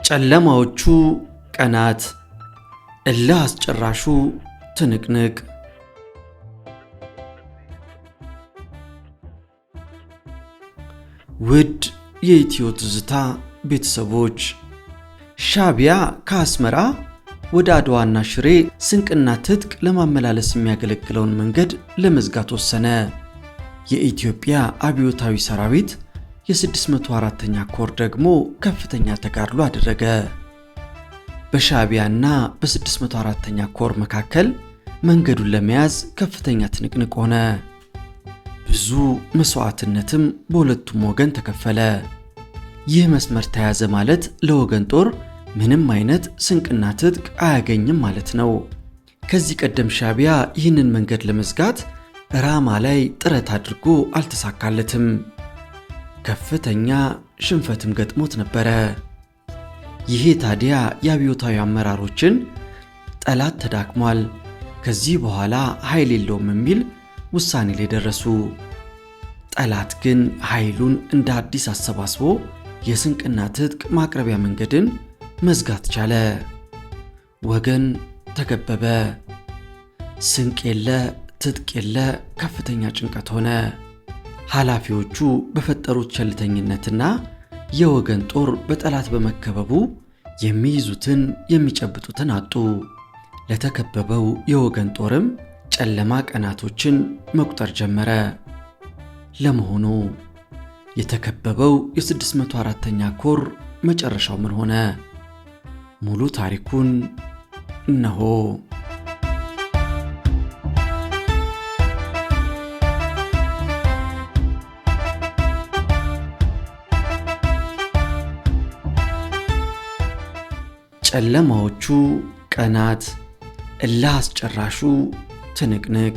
ጨለማዎቹ ቀናት፣ እልህ አስጨራሹ ትንቅንቅ። ውድ የኢትዮ ትዝታ ቤተሰቦች፣ ሻዕቢያ ከአስመራ ወደ አድዋና ሽሬ ስንቅና ትጥቅ ለማመላለስ የሚያገለግለውን መንገድ ለመዝጋት ወሰነ። የኢትዮጵያ አብዮታዊ ሰራዊት የ604ኛ ኮር ደግሞ ከፍተኛ ተጋድሎ አደረገ። በሻዕቢያና በ604ኛ ኮር መካከል መንገዱን ለመያዝ ከፍተኛ ትንቅንቅ ሆነ። ብዙ መስዋዕትነትም በሁለቱም ወገን ተከፈለ። ይህ መስመር ተያዘ ማለት ለወገን ጦር ምንም አይነት ስንቅና ትጥቅ አያገኝም ማለት ነው። ከዚህ ቀደም ሻዕቢያ ይህንን መንገድ ለመዝጋት ራማ ላይ ጥረት አድርጎ አልተሳካለትም። ከፍተኛ ሽንፈትም ገጥሞት ነበረ። ይሄ ታዲያ የአብዮታዊ አመራሮችን ጠላት ተዳክሟል፣ ከዚህ በኋላ ኃይል የለውም የሚል ውሳኔ ላይ ደረሱ። ጠላት ግን ኃይሉን እንደ አዲስ አሰባስቦ የስንቅና ትጥቅ ማቅረቢያ መንገድን መዝጋት ቻለ። ወገን ተከበበ። ስንቅ የለ፣ ትጥቅ የለ፣ ከፍተኛ ጭንቀት ሆነ። ኃላፊዎቹ በፈጠሩት ቸልተኝነትና የወገን ጦር በጠላት በመከበቡ የሚይዙትን የሚጨብጡትን አጡ። ለተከበበው የወገን ጦርም ጨለማ ቀናቶችን መቁጠር ጀመረ። ለመሆኑ የተከበበው የ604ኛ ኮር መጨረሻው ምን ሆነ? ሙሉ ታሪኩን እነሆ። ጨለማዎቹ ቀናት፣ እልህ አስጨራሹ ትንቅንቅ።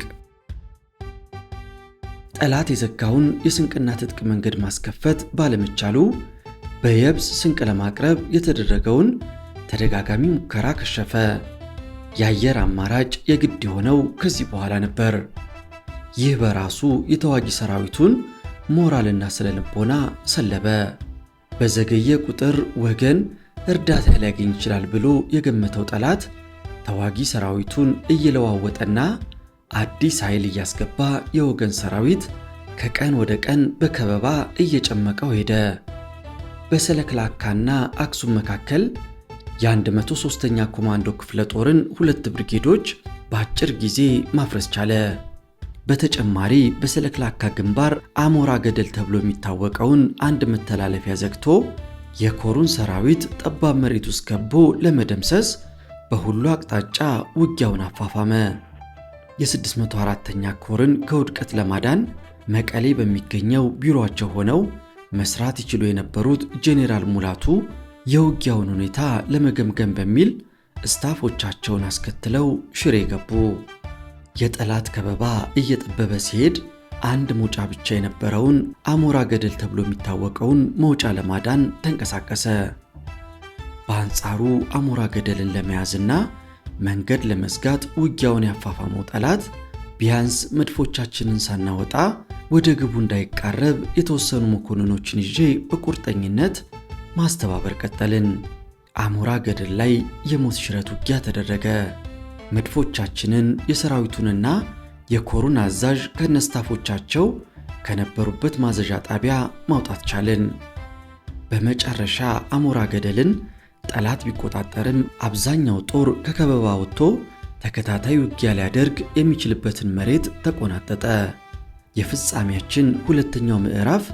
ጠላት የዘጋውን የስንቅና ትጥቅ መንገድ ማስከፈት ባለመቻሉ በየብስ ስንቅ ለማቅረብ የተደረገውን ተደጋጋሚ ሙከራ ከሸፈ። የአየር አማራጭ የግድ የሆነው ከዚህ በኋላ ነበር። ይህ በራሱ የተዋጊ ሰራዊቱን ሞራልና ስነ ልቦና ሰለበ። በዘገየ ቁጥር ወገን እርዳታ ሊያገኝ ይችላል ብሎ የገመተው ጠላት ተዋጊ ሰራዊቱን እየለዋወጠና አዲስ ኃይል እያስገባ የወገን ሰራዊት ከቀን ወደ ቀን በከበባ እየጨመቀው ሄደ። በሰለክላካና አክሱም መካከል የ103ኛ ኮማንዶ ክፍለ ጦርን 2 ብርጌዶች በአጭር ጊዜ ማፍረስ ቻለ። በተጨማሪ በሰለክላካ ግንባር አሞራ ገደል ተብሎ የሚታወቀውን አንድ መተላለፊያ ዘግቶ የኮሩን ሰራዊት ጠባብ መሬት ውስጥ ገቦ ለመደምሰስ በሁሉ አቅጣጫ ውጊያውን አፋፋመ። የ604ኛ ኮርን ከውድቀት ለማዳን መቀሌ በሚገኘው ቢሮአቸው ሆነው መስራት ይችሉ የነበሩት ጄኔራል ሙላቱ የውጊያውን ሁኔታ ለመገምገም በሚል ስታፎቻቸውን አስከትለው ሽሬ ገቡ። የጠላት ከበባ እየጠበበ ሲሄድ አንድ መውጫ ብቻ የነበረውን አሞራ ገደል ተብሎ የሚታወቀውን መውጫ ለማዳን ተንቀሳቀሰ። በአንጻሩ አሞራ ገደልን ለመያዝና መንገድ ለመዝጋት ውጊያውን ያፋፋመው ጠላት ቢያንስ መድፎቻችንን ሳናወጣ ወደ ግቡ እንዳይቃረብ የተወሰኑ መኮንኖችን ይዤ በቁርጠኝነት ማስተባበር ቀጠልን። አሞራ ገደል ላይ የሞት ሽረት ውጊያ ተደረገ። መድፎቻችንን የሰራዊቱንና የኮሩን አዛዥ ከነስታፎቻቸው ከነበሩበት ማዘዣ ጣቢያ ማውጣት ቻልን። በመጨረሻ አሞራ ገደልን ጠላት ቢቆጣጠርም አብዛኛው ጦር ከከበባ ወጥቶ ተከታታይ ውጊያ ሊያደርግ የሚችልበትን መሬት ተቆናጠጠ። የፍጻሜያችን ሁለተኛው ምዕራፍ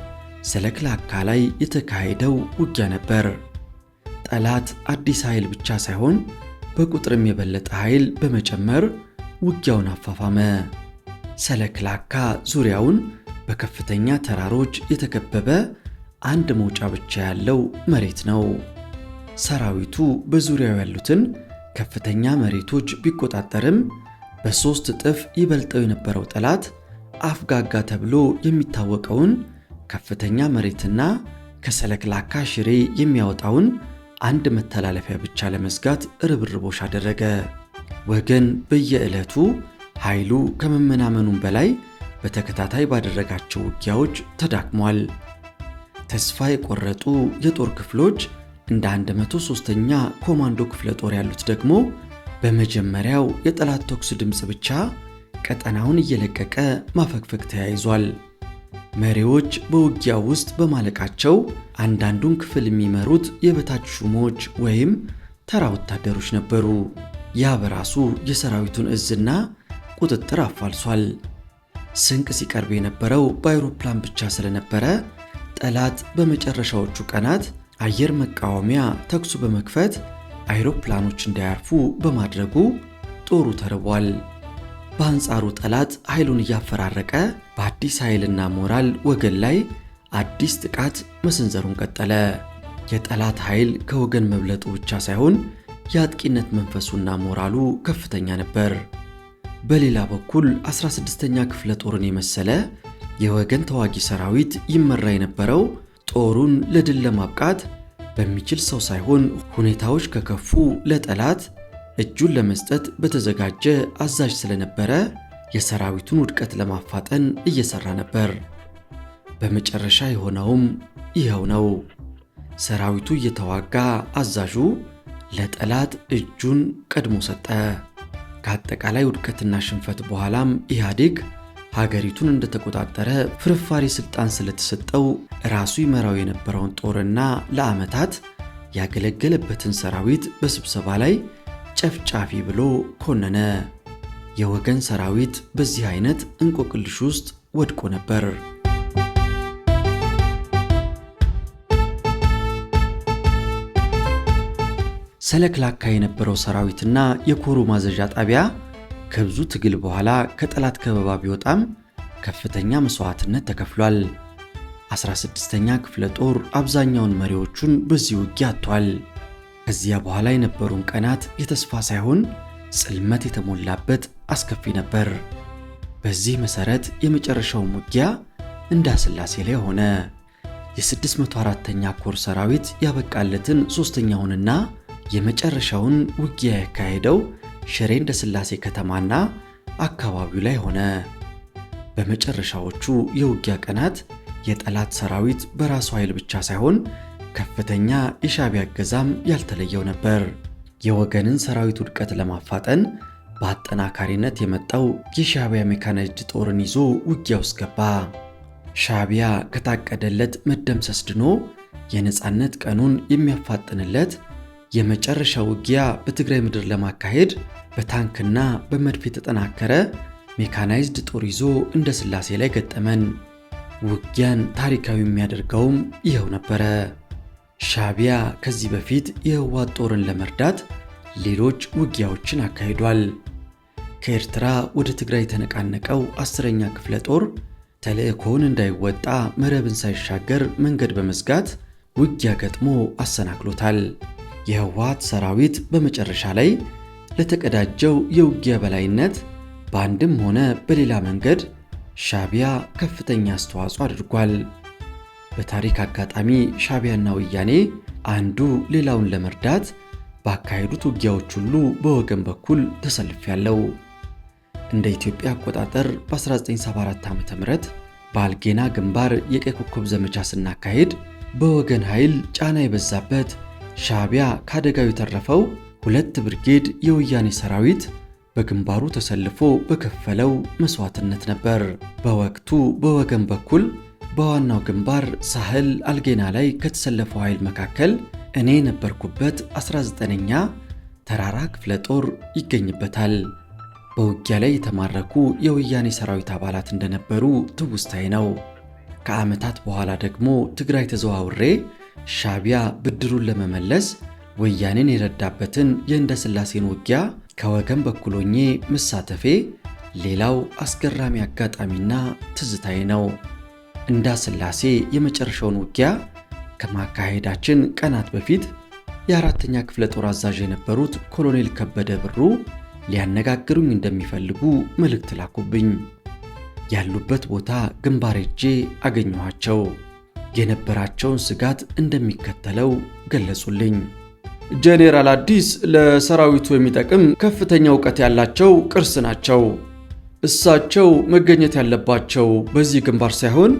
ሰለክላካ ላይ የተካሄደው ውጊያ ነበር። ጠላት አዲስ ኃይል ብቻ ሳይሆን በቁጥርም የበለጠ ኃይል በመጨመር ውጊያውን አፋፋመ። ሰለክላካ ዙሪያውን በከፍተኛ ተራሮች የተከበበ አንድ መውጫ ብቻ ያለው መሬት ነው። ሰራዊቱ በዙሪያው ያሉትን ከፍተኛ መሬቶች ቢቆጣጠርም በ3 እጥፍ ይበልጠው የነበረው ጠላት አፍጋጋ ተብሎ የሚታወቀውን ከፍተኛ መሬትና ከሰለክላካ ሽሬ የሚያወጣውን አንድ መተላለፊያ ብቻ ለመዝጋት ርብርቦሽ አደረገ። ወገን በየዕለቱ ኃይሉ ከመመናመኑም በላይ በተከታታይ ባደረጋቸው ውጊያዎች ተዳክሟል። ተስፋ የቆረጡ የጦር ክፍሎች እንደ 103ኛ ኮማንዶ ክፍለ ጦር ያሉት ደግሞ በመጀመሪያው የጠላት ተኩስ ድምፅ ብቻ ቀጠናውን እየለቀቀ ማፈግፈግ ተያይዟል። መሪዎች በውጊያው ውስጥ በማለቃቸው አንዳንዱን ክፍል የሚመሩት የበታች ሹሞች ወይም ተራ ወታደሮች ነበሩ። ያ በራሱ የሰራዊቱን እዝና ቁጥጥር አፋልሷል። ስንቅ ሲቀርብ የነበረው በአውሮፕላን ብቻ ስለነበረ ጠላት በመጨረሻዎቹ ቀናት አየር መቃወሚያ ተኩሱ በመክፈት አውሮፕላኖች እንዳያርፉ በማድረጉ ጦሩ ተርቧል። በአንጻሩ ጠላት ኃይሉን እያፈራረቀ በአዲስ ኃይልና ሞራል ወገን ላይ አዲስ ጥቃት መሰንዘሩን ቀጠለ። የጠላት ኃይል ከወገን መብለጡ ብቻ ሳይሆን የአጥቂነት መንፈሱና ሞራሉ ከፍተኛ ነበር። በሌላ በኩል 16ኛ ክፍለ ጦርን የመሰለ የወገን ተዋጊ ሰራዊት ይመራ የነበረው ጦሩን ለድል ለማብቃት በሚችል ሰው ሳይሆን ሁኔታዎች ከከፉ ለጠላት እጁን ለመስጠት በተዘጋጀ አዛዥ ስለነበረ የሰራዊቱን ውድቀት ለማፋጠን እየሰራ ነበር። በመጨረሻ የሆነውም ይኸው ነው። ሰራዊቱ እየተዋጋ አዛዡ ለጠላት እጁን ቀድሞ ሰጠ። ከአጠቃላይ ውድቀትና ሽንፈት በኋላም ኢህአዴግ ሀገሪቱን እንደተቆጣጠረ ፍርፋሪ ስልጣን ስለተሰጠው ራሱ ይመራው የነበረውን ጦርና ለዓመታት ያገለገለበትን ሰራዊት በስብሰባ ላይ ጨፍጫፊ ብሎ ኮነነ። የወገን ሰራዊት በዚህ አይነት እንቆቅልሽ ውስጥ ወድቆ ነበር። ሰለክላካ የነበረው ሰራዊትና የኮሩ ማዘዣ ጣቢያ ከብዙ ትግል በኋላ ከጠላት ከበባ ቢወጣም ከፍተኛ መስዋዕትነት ተከፍሏል። 16ኛ ክፍለ ጦር አብዛኛውን መሪዎቹን በዚህ ውጊያ አጥቷል። ከዚያ በኋላ የነበሩን ቀናት የተስፋ ሳይሆን ጽልመት የተሞላበት አስከፊ ነበር። በዚህ መሰረት የመጨረሻው ውጊያ እንዳስላሴ ላይ ሆነ። የ604ኛ ኮር ሰራዊት ያበቃለትን ሶስተኛውንና የመጨረሻውን ውጊያ ያካሄደው ሽሬ እንዳስላሴ ከተማና አካባቢው ላይ ሆነ። በመጨረሻዎቹ የውጊያ ቀናት የጠላት ሰራዊት በራሱ ኃይል ብቻ ሳይሆን ከፍተኛ የሻዕቢያ እገዛም ያልተለየው ነበር። የወገንን ሰራዊት ውድቀት ለማፋጠን በአጠናካሪነት የመጣው የሻዕቢያ ሜካናይዝድ ጦርን ይዞ ውጊያ ውስጥ ገባ። ሻዕቢያ ከታቀደለት መደምሰስ ድኖ የነጻነት ቀኑን የሚያፋጥንለት የመጨረሻ ውጊያ በትግራይ ምድር ለማካሄድ በታንክና በመድፍ የተጠናከረ ሜካናይዝድ ጦር ይዞ እንዳስላሴ ላይ ገጠመን። ውጊያን ታሪካዊ የሚያደርገውም ይኸው ነበረ። ሻዕቢያ ከዚህ በፊት የህወሓት ጦርን ለመርዳት ሌሎች ውጊያዎችን አካሂዷል። ከኤርትራ ወደ ትግራይ የተነቃነቀው 10ኛ ክፍለ ጦር ተልእኮውን እንዳይወጣ መረብን ሳይሻገር መንገድ በመዝጋት ውጊያ ገጥሞ አሰናክሎታል። የህወሓት ሰራዊት በመጨረሻ ላይ ለተቀዳጀው የውጊያ በላይነት በአንድም ሆነ በሌላ መንገድ ሻዕቢያ ከፍተኛ አስተዋጽኦ አድርጓል። በታሪክ አጋጣሚ ሻዕቢያና ወያኔ አንዱ ሌላውን ለመርዳት ባካሄዱት ውጊያዎች ሁሉ በወገን በኩል ተሰልፌያለሁ። እንደ ኢትዮጵያ አቆጣጠር በ1974 ዓ.ም በአልጌና ግንባር የቀይ ኮከብ ዘመቻ ስናካሄድ በወገን ኃይል ጫና የበዛበት ሻዕቢያ ካደጋው የተረፈው 2 ብርጌድ የወያኔ ሰራዊት በግንባሩ ተሰልፎ በከፈለው መስዋዕትነት ነበር። በወቅቱ በወገን በኩል በዋናው ግንባር ሳህል አልጌና ላይ ከተሰለፈው ኃይል መካከል እኔ የነበርኩበት 19ኛ ተራራ ክፍለ ጦር ይገኝበታል። በውጊያ ላይ የተማረኩ የወያኔ ሰራዊት አባላት እንደነበሩ ትውስታዬ ነው። ከዓመታት በኋላ ደግሞ ትግራይ ተዘዋውሬ ሻዕቢያ ብድሩን ለመመለስ ወያኔን የረዳበትን የእንዳስላሴን ውጊያ ከወገን በኩል ሆኜ መሳተፌ ሌላው አስገራሚ አጋጣሚና ትዝታዬ ነው። እንዳስላሴ የመጨረሻውን ውጊያ ከማካሄዳችን ቀናት በፊት የ4ኛ ክፍለ ጦር አዛዥ የነበሩት ኮሎኔል ከበደ ብሩ ሊያነጋግሩኝ እንደሚፈልጉ መልእክት ላኩብኝ። ያሉበት ቦታ ግንባር ሄጄ አገኘኋቸው። የነበራቸውን ስጋት እንደሚከተለው ገለጹልኝ። ጄኔራል አዲስ ለሰራዊቱ የሚጠቅም ከፍተኛ ዕውቀት ያላቸው ቅርስ ናቸው። እሳቸው መገኘት ያለባቸው በዚህ ግንባር ሳይሆን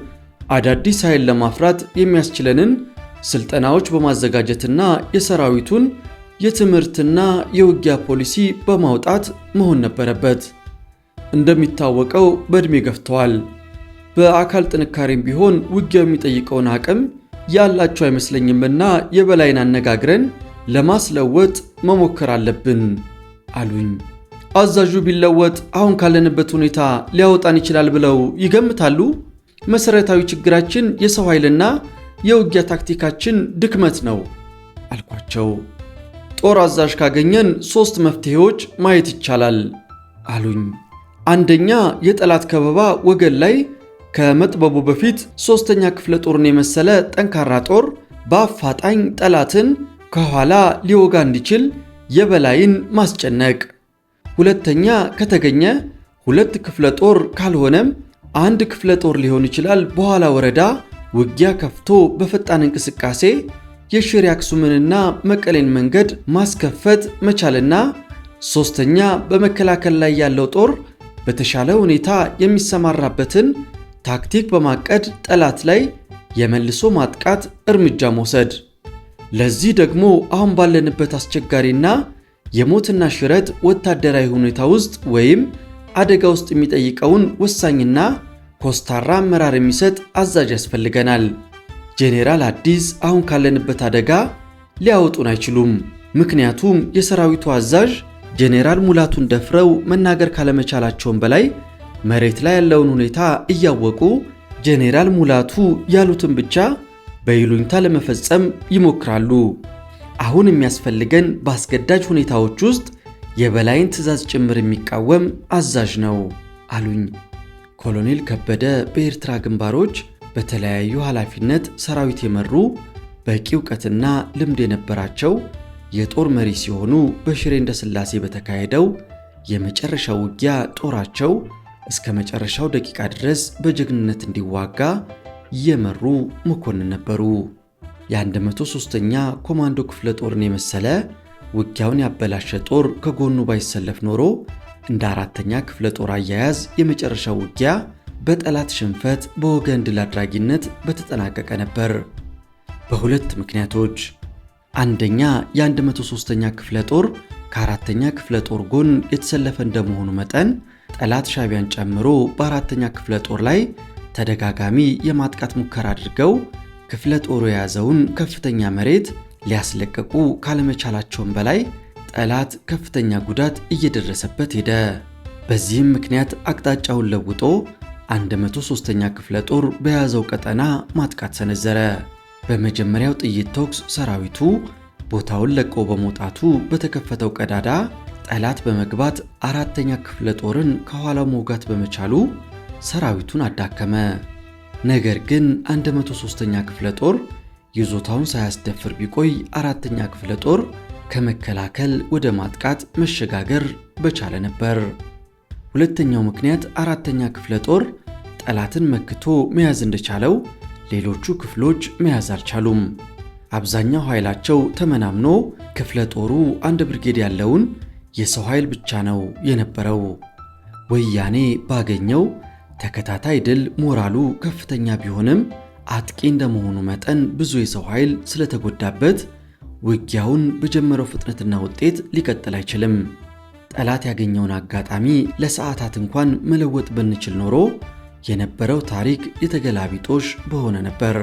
አዳዲስ ኃይል ለማፍራት የሚያስችለንን ስልጠናዎች በማዘጋጀትና የሰራዊቱን የትምህርትና የውጊያ ፖሊሲ በማውጣት መሆን ነበረበት። እንደሚታወቀው በእድሜ ገፍተዋል። በአካል ጥንካሬም ቢሆን ውጊያው የሚጠይቀውን አቅም ያላቸው አይመስለኝምና የበላይን አነጋግረን ለማስለወጥ መሞከር አለብን አሉኝ። አዛዡ ቢለወጥ አሁን ካለንበት ሁኔታ ሊያወጣን ይችላል ብለው ይገምታሉ? መሰረታዊ ችግራችን የሰው ኃይልና የውጊያ ታክቲካችን ድክመት ነው አልኳቸው። ጦር አዛዥ ካገኘን 3 መፍትሄዎች ማየት ይቻላል አሉኝ። አንደኛ፣ የጠላት ከበባ ወገን ላይ ከመጥበቡ በፊት 3ኛ ክፍለ ጦርን የመሰለ ጠንካራ ጦር በአፋጣኝ ጠላትን ከኋላ ሊወጋ እንዲችል የበላይን ማስጨነቅ። ሁለተኛ፣ ከተገኘ 2 ክፍለ ጦር ካልሆነም 1 ክፍለ ጦር ሊሆን ይችላል በኋላ ወረዳ ውጊያ ከፍቶ በፈጣን እንቅስቃሴ የሽሬ አክሱምንና መቀሌን መንገድ ማስከፈት መቻልና ሶስተኛ በመከላከል ላይ ያለው ጦር በተሻለ ሁኔታ የሚሰማራበትን ታክቲክ በማቀድ ጠላት ላይ የመልሶ ማጥቃት እርምጃ መውሰድ። ለዚህ ደግሞ አሁን ባለንበት አስቸጋሪና የሞትና ሽረት ወታደራዊ ሁኔታ ውስጥ ወይም አደጋ ውስጥ የሚጠይቀውን ወሳኝና ኮስታራ አመራር የሚሰጥ አዛዥ ያስፈልገናል። ጄኔራል አዲስ አሁን ካለንበት አደጋ ሊያወጡን አይችሉም። ምክንያቱም የሰራዊቱ አዛዥ ጄኔራል ሙላቱን ደፍረው መናገር ካለመቻላቸውም በላይ መሬት ላይ ያለውን ሁኔታ እያወቁ ጄኔራል ሙላቱ ያሉትን ብቻ በይሉኝታ ለመፈጸም ይሞክራሉ። አሁን የሚያስፈልገን በአስገዳጅ ሁኔታዎች ውስጥ የበላይን ትዕዛዝ ጭምር የሚቃወም አዛዥ ነው አሉኝ። ኮሎኔል ከበደ በኤርትራ ግንባሮች በተለያዩ ኃላፊነት ሰራዊት የመሩ በቂ ዕውቀትና ልምድ የነበራቸው የጦር መሪ ሲሆኑ በሽሬ እንዳስላሴ በተካሄደው የመጨረሻው ውጊያ ጦራቸው እስከ መጨረሻው ደቂቃ ድረስ በጀግንነት እንዲዋጋ የመሩ መኮንን ነበሩ። የ103ኛ ኮማንዶ ክፍለ ጦርን የመሰለ ውጊያውን ያበላሸ ጦር ከጎኑ ባይሰለፍ ኖሮ እንደ 4ኛ ክፍለ ጦር አያያዝ የመጨረሻው ውጊያ በጠላት ሽንፈት በወገን ድል አድራጊነት በተጠናቀቀ ነበር። በሁለት ምክንያቶች። አንደኛ፣ የ103ኛ ክፍለ ጦር ከ4ኛ ክፍለ ጦር ጎን የተሰለፈ እንደመሆኑ መጠን ጠላት ሻቢያን ጨምሮ በ4ኛ ክፍለ ጦር ላይ ተደጋጋሚ የማጥቃት ሙከራ አድርገው ክፍለ ጦሩ የያዘውን ከፍተኛ መሬት ሊያስለቀቁ ካለመቻላቸውም በላይ ጠላት ከፍተኛ ጉዳት እየደረሰበት ሄደ። በዚህም ምክንያት አቅጣጫውን ለውጦ 103ኛ ክፍለ ጦር በያዘው ቀጠና ማጥቃት ሰነዘረ። በመጀመሪያው ጥይት ተኩስ ሰራዊቱ ቦታውን ለቆ በመውጣቱ በተከፈተው ቀዳዳ ጠላት በመግባት 4ኛ ክፍለ ጦርን ከኋላው መውጋት በመቻሉ ሰራዊቱን አዳከመ። ነገር ግን 103ኛ ክፍለ ጦር ይዞታውን ሳያስደፍር ቢቆይ 4ኛ ክፍለ ጦር ከመከላከል ወደ ማጥቃት መሸጋገር በቻለ ነበር። ሁለተኛው ምክንያት 4ኛ ክፍለ ጦር ጠላትን መክቶ መያዝ እንደቻለው ሌሎቹ ክፍሎች መያዝ አልቻሉም። አብዛኛው ኃይላቸው ተመናምኖ ክፍለ ጦሩ 1 ብርጌድ ያለውን የሰው ኃይል ብቻ ነው የነበረው። ወያኔ ባገኘው ተከታታይ ድል ሞራሉ ከፍተኛ ቢሆንም አጥቂ እንደመሆኑ መጠን ብዙ የሰው ኃይል ስለተጎዳበት ውጊያውን በጀመረው ፍጥነትና ውጤት ሊቀጥል አይችልም። ጠላት ያገኘውን አጋጣሚ ለሰዓታት እንኳን መለወጥ ብንችል ኖሮ የነበረው ታሪክ የተገላቢጦሽ በሆነ ነበር።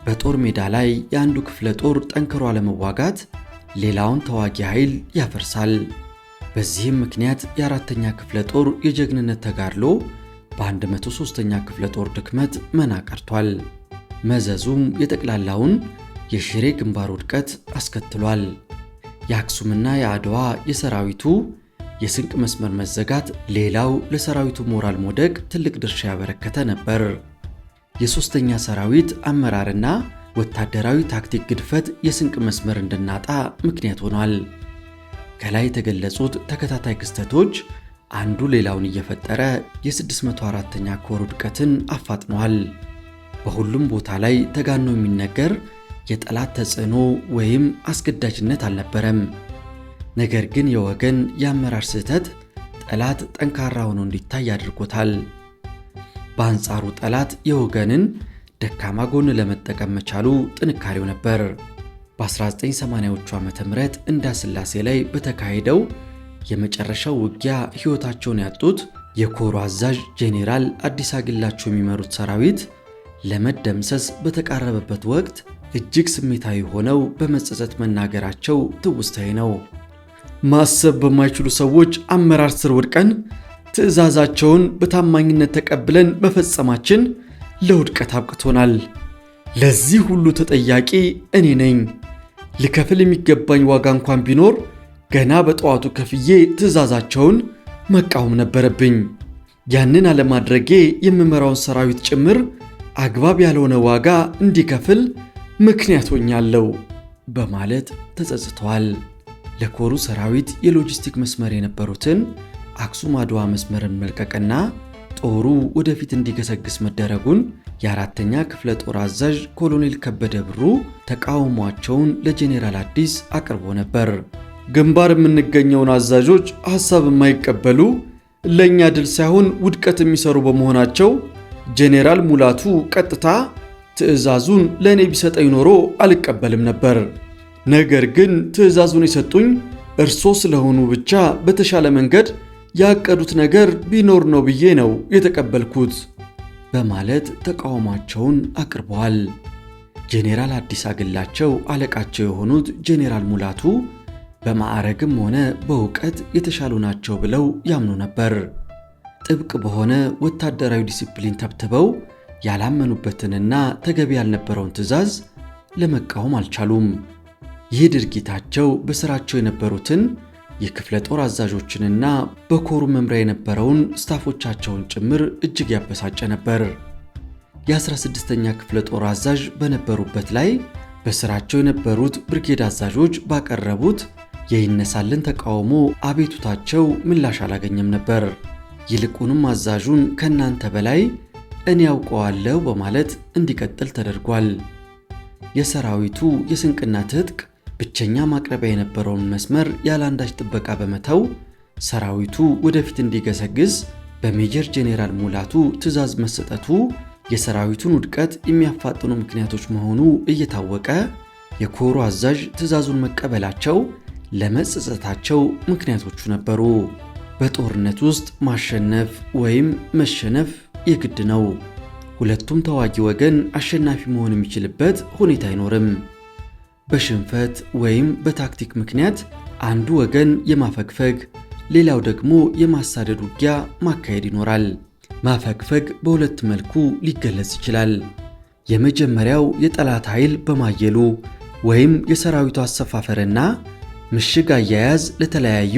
በጦር ሜዳ ላይ የአንዱ ክፍለ ጦር ጠንክሮ አለመዋጋት ሌላውን ተዋጊ ኃይል ያፈርሳል። በዚህም ምክንያት የ4ኛ ክፍለ ጦር የጀግንነት ተጋድሎ በ103ኛ ክፍለ ጦር ድክመት መና ቀርቷል። መዘዙም የጠቅላላውን የሽሬ ግንባር ውድቀት አስከትሏል። የአክሱምና የአድዋ የሰራዊቱ የስንቅ መስመር መዘጋት ሌላው ለሰራዊቱ ሞራል መውደቅ ትልቅ ድርሻ ያበረከተ ነበር። የ3ኛ ሰራዊት አመራርና ወታደራዊ ታክቲክ ግድፈት የስንቅ መስመር እንድናጣ ምክንያት ሆኗል። ከላይ የተገለጹት ተከታታይ ክስተቶች አንዱ ሌላውን እየፈጠረ የ604ኛ ኮር ውድቀትን አፋጥነዋል። በሁሉም ቦታ ላይ ተጋኖ የሚነገር የጠላት ተጽዕኖ ወይም አስገዳጅነት አልነበረም። ነገር ግን የወገን የአመራር ስህተት ጠላት ጠንካራ ሆኖ እንዲታይ አድርጎታል። በአንጻሩ ጠላት የወገንን ደካማ ጎን ለመጠቀም መቻሉ ጥንካሬው ነበር። በ1980ዎቹ ዓመተ ምህረት እንዳስላሴ ላይ በተካሄደው የመጨረሻው ውጊያ ሕይወታቸውን ያጡት የኮሩ አዛዥ ጄኔራል አዲስ አግላቸው የሚመሩት ሰራዊት ለመደምሰስ በተቃረበበት ወቅት እጅግ ስሜታዊ ሆነው በመጸጸት መናገራቸው ትውስታዬ ነው። ማሰብ በማይችሉ ሰዎች አመራር ስር ወድቀን ትዕዛዛቸውን በታማኝነት ተቀብለን መፈጸማችን ለውድቀት አብቅቶናል። ለዚህ ሁሉ ተጠያቂ እኔ ነኝ። ልከፍል የሚገባኝ ዋጋ እንኳን ቢኖር ገና በጠዋቱ ከፍዬ ትዕዛዛቸውን መቃወም ነበረብኝ። ያንን አለማድረጌ የምመራውን ሰራዊት ጭምር አግባብ ያልሆነ ዋጋ እንዲከፍል ምክንያት ሆኛለሁ በማለት ተጸጽተዋል። ለኮሩ ሰራዊት የሎጂስቲክ መስመር የነበሩትን አክሱም አድዋ መስመርን መልቀቅና ጦሩ ወደፊት እንዲገሰግስ መደረጉን የአራተኛ ክፍለ ጦር አዛዥ ኮሎኔል ከበደ ብሩ ተቃውሟቸውን ለጄኔራል አዲስ አቅርቦ ነበር። ግንባር የምንገኘውን አዛዦች ሐሳብ የማይቀበሉ ለኛ ድል ሳይሆን ውድቀት የሚሰሩ በመሆናቸው ጄኔራል ሙላቱ ቀጥታ ትዕዛዙን ለእኔ ቢሰጠኝ ኖሮ አልቀበልም ነበር። ነገር ግን ትዕዛዙን የሰጡኝ እርሶ ስለሆኑ ብቻ በተሻለ መንገድ ያቀዱት ነገር ቢኖር ነው ብዬ ነው የተቀበልኩት በማለት ተቃውሟቸውን አቅርበዋል። ጄኔራል አዲስ አግላቸው አለቃቸው የሆኑት ጄኔራል ሙላቱ በማዕረግም ሆነ በእውቀት የተሻሉ ናቸው ብለው ያምኑ ነበር። ጥብቅ በሆነ ወታደራዊ ዲሲፕሊን ተብትበው ያላመኑበትንና ተገቢ ያልነበረውን ትዕዛዝ ለመቃወም አልቻሉም። ይህ ድርጊታቸው በስራቸው የነበሩትን የክፍለ ጦር አዛዦችንና በኮሩ መምሪያ የነበረውን ስታፎቻቸውን ጭምር እጅግ ያበሳጨ ነበር። የ16ኛ ክፍለ ጦር አዛዥ በነበሩበት ላይ በስራቸው የነበሩት ብርጌድ አዛዦች ባቀረቡት የይነሳልን ተቃውሞ አቤቱታቸው ምላሽ አላገኘም ነበር። ይልቁንም አዛዡን ከናንተ በላይ እኔ ያውቀዋለሁ በማለት እንዲቀጥል ተደርጓል። የሰራዊቱ የስንቅና ትጥቅ ብቸኛ ማቅረቢያ የነበረውን መስመር ያለአንዳች ጥበቃ በመተው ሰራዊቱ ወደፊት እንዲገሰግስ በሜጀር ጄኔራል ሙላቱ ትዕዛዝ መሰጠቱ የሰራዊቱን ውድቀት የሚያፋጥኑ ምክንያቶች መሆኑ እየታወቀ የኮሩ አዛዥ ትዕዛዙን መቀበላቸው ለመጸጸታቸው ምክንያቶቹ ነበሩ። በጦርነት ውስጥ ማሸነፍ ወይም መሸነፍ የግድ ነው። ሁለቱም ተዋጊ ወገን አሸናፊ መሆን የሚችልበት ሁኔታ አይኖርም። በሽንፈት ወይም በታክቲክ ምክንያት አንዱ ወገን የማፈግፈግ ሌላው ደግሞ የማሳደድ ውጊያ ማካሄድ ይኖራል። ማፈግፈግ በሁለት መልኩ ሊገለጽ ይችላል። የመጀመሪያው የጠላት ኃይል በማየሉ ወይም የሰራዊቱ አሰፋፈርና ምሽግ አያያዝ ለተለያዩ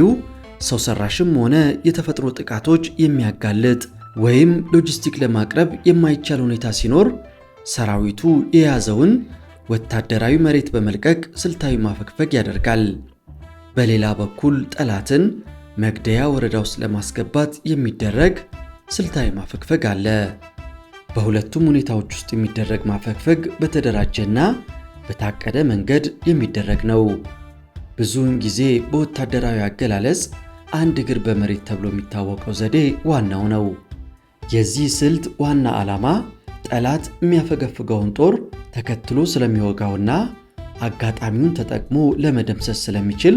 ሰው ሰራሽም ሆነ የተፈጥሮ ጥቃቶች የሚያጋልጥ ወይም ሎጂስቲክ ለማቅረብ የማይቻል ሁኔታ ሲኖር ሰራዊቱ የያዘውን ወታደራዊ መሬት በመልቀቅ ስልታዊ ማፈግፈግ ያደርጋል። በሌላ በኩል ጠላትን መግደያ ወረዳ ውስጥ ለማስገባት የሚደረግ ስልታዊ ማፈግፈግ አለ። በሁለቱም ሁኔታዎች ውስጥ የሚደረግ ማፈግፈግ በተደራጀና በታቀደ መንገድ የሚደረግ ነው። ብዙውን ጊዜ በወታደራዊ አገላለጽ አንድ እግር በመሬት ተብሎ የሚታወቀው ዘዴ ዋናው ነው። የዚህ ስልት ዋና ዓላማ ጠላት የሚያፈገፍገውን ጦር ተከትሎ ስለሚወጋውና አጋጣሚውን ተጠቅሞ ለመደምሰስ ስለሚችል